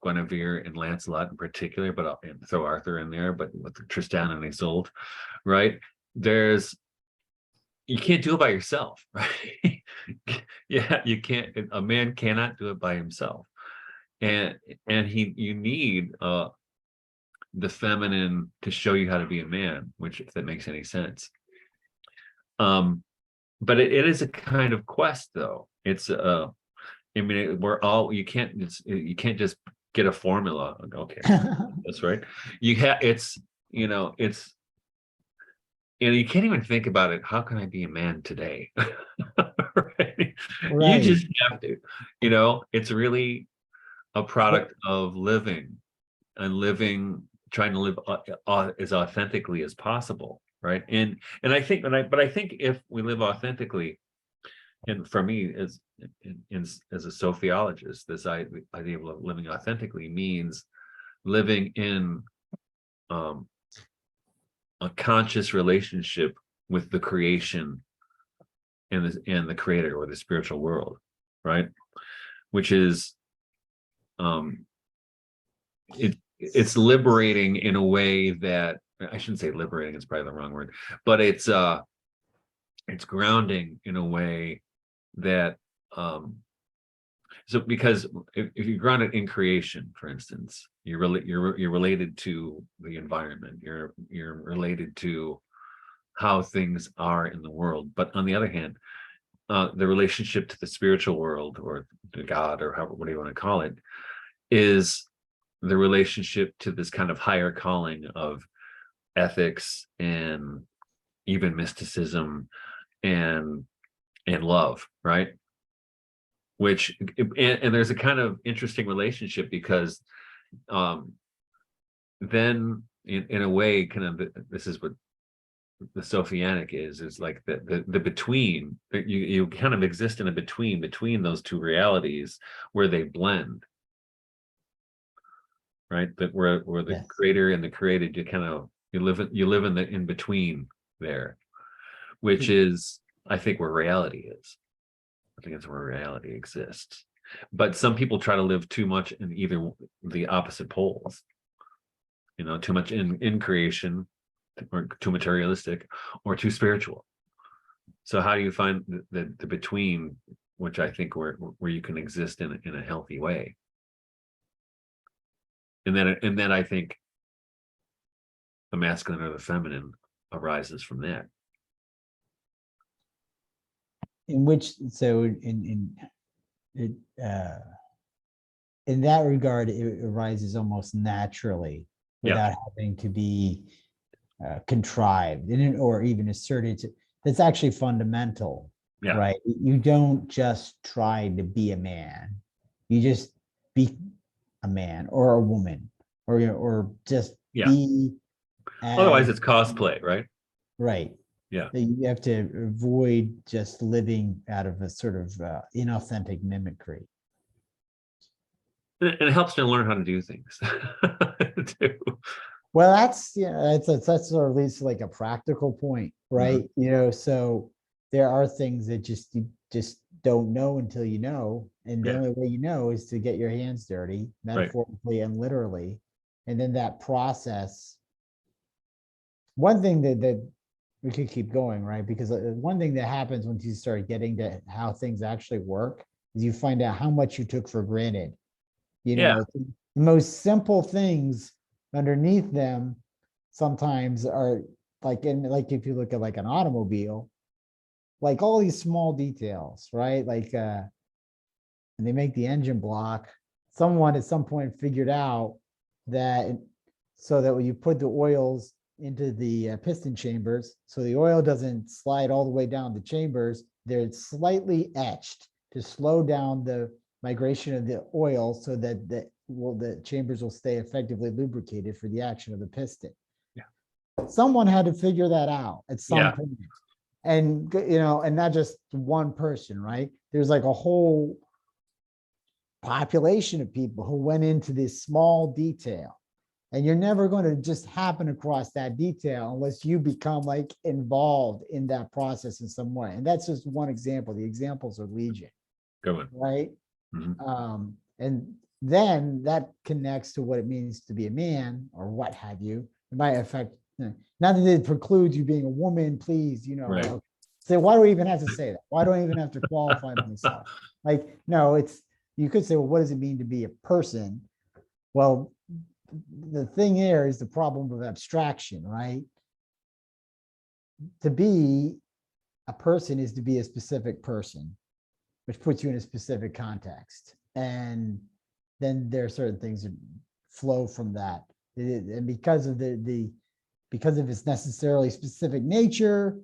Guinevere and Lancelot in particular, but I'll throw Arthur in there, but with Tristan and Isolde, right? You can't do it by yourself, right? Yeah, you can't. A man cannot do it by himself, and you need the feminine to show you how to be a man, which, if that makes any sense. But it is a kind of quest, though. It's you can't just get a formula. Okay, that's right. And you can't even think about it. How can I be a man today? Right? You just have to. It's really a product of living, trying to live as authentically as possible, right? And I think, but I think if we live authentically, and for me, as a sociologist, this idea of living authentically means living in a conscious relationship with the creation and the creator, or the spiritual world, right? Which is it's liberating in a way that, I shouldn't say liberating, it's probably the wrong word, but it's grounding in a way that so, because if you ground it in creation, for instance, you're related to the environment, you're related to how things are in the world. But on the other hand, the relationship to the spiritual world, or to God, or what do you want to call it, is the relationship to this kind of higher calling of ethics and even mysticism and love, right? Which and there's a kind of interesting relationship, because then in a way, kind of, this is what the Sophianic is like the between, you kind of exist in a between those two realities where they blend, right? That where the creator and the created, you live in the in between there, which is, I think, where reality is. I think it's where reality exists. But some people try to live too much in either the opposite poles, too much in creation, or too materialistic, or too spiritual. So how do you find the between, which I think where you can exist in a healthy way? And then I think the masculine or the feminine arises from that. In which, so in that regard, it arises almost naturally without having to be contrived or even asserted. That's actually fundamental, right? You don't just try to be a man. You just be a man or a woman, or just be. Otherwise, it's cosplay, right? Right. Yeah. You have to avoid just living out of a sort of inauthentic mimicry. And it helps to learn how to do things too. Well, that's sort of leads to like a practical point, right? So there are things that you just don't know until you know, and the only way you know is to get your hands dirty, metaphorically and literally, and then that process. One thing that we could keep going, right? Because one thing that happens once you start getting to how things actually work is you find out how much you took for granted. The most simple things underneath them sometimes are like if you look at like an automobile, like all these small details, right? Like and they make the engine block. Someone at some point figured out that so that when you put the oils into the piston chambers, so the oil doesn't slide all the way down the chambers, they're slightly etched to slow down the migration of the oil so that the chambers will stay effectively lubricated for the action of the piston. Someone had to figure that out at some point. And and not just one person, right? There's like a whole population of people who went into this small detail. And you're never going to just happen across that detail unless you become like involved in that process in some way. And that's just one example. The examples are legion. Go on. Right. And then that connects to what it means to be a man or what have you. It might affect, not that it precludes you being a woman, please, say, why do we even have to say that? Why do I even have to qualify myself? Like, no, you could say, well, what does it mean to be a person? Well, the thing here is the problem of abstraction, right? To be a person is to be a specific person, which puts you in a specific context. And then there are certain things that flow from that. And because of because of its necessarily specific nature,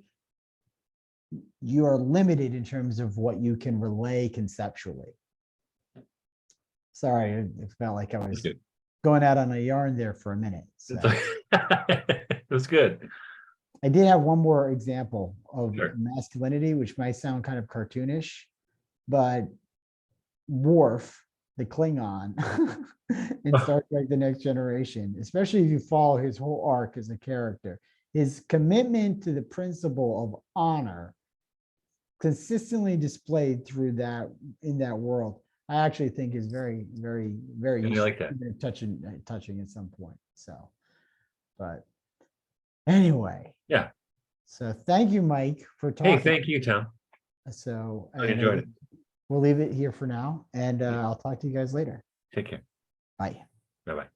you are limited in terms of what you can relay conceptually. Sorry, it felt like I was going out on a yarn there for a minute. So. It was good. I did have one more example of masculinity, which might sound kind of cartoonish, but Worf, the Klingon in Star Trek The Next Generation, especially if you follow his whole arc as a character, his commitment to the principle of honor consistently displayed through that in that world, I actually think is very, very, very like that. touching at some point. So, but anyway. Yeah. So thank you, Mike, for talking. Hey, thank you, Tom. So I enjoyed it. We'll leave it here for now, and I'll talk to you guys later. Take care. Bye. Bye-bye.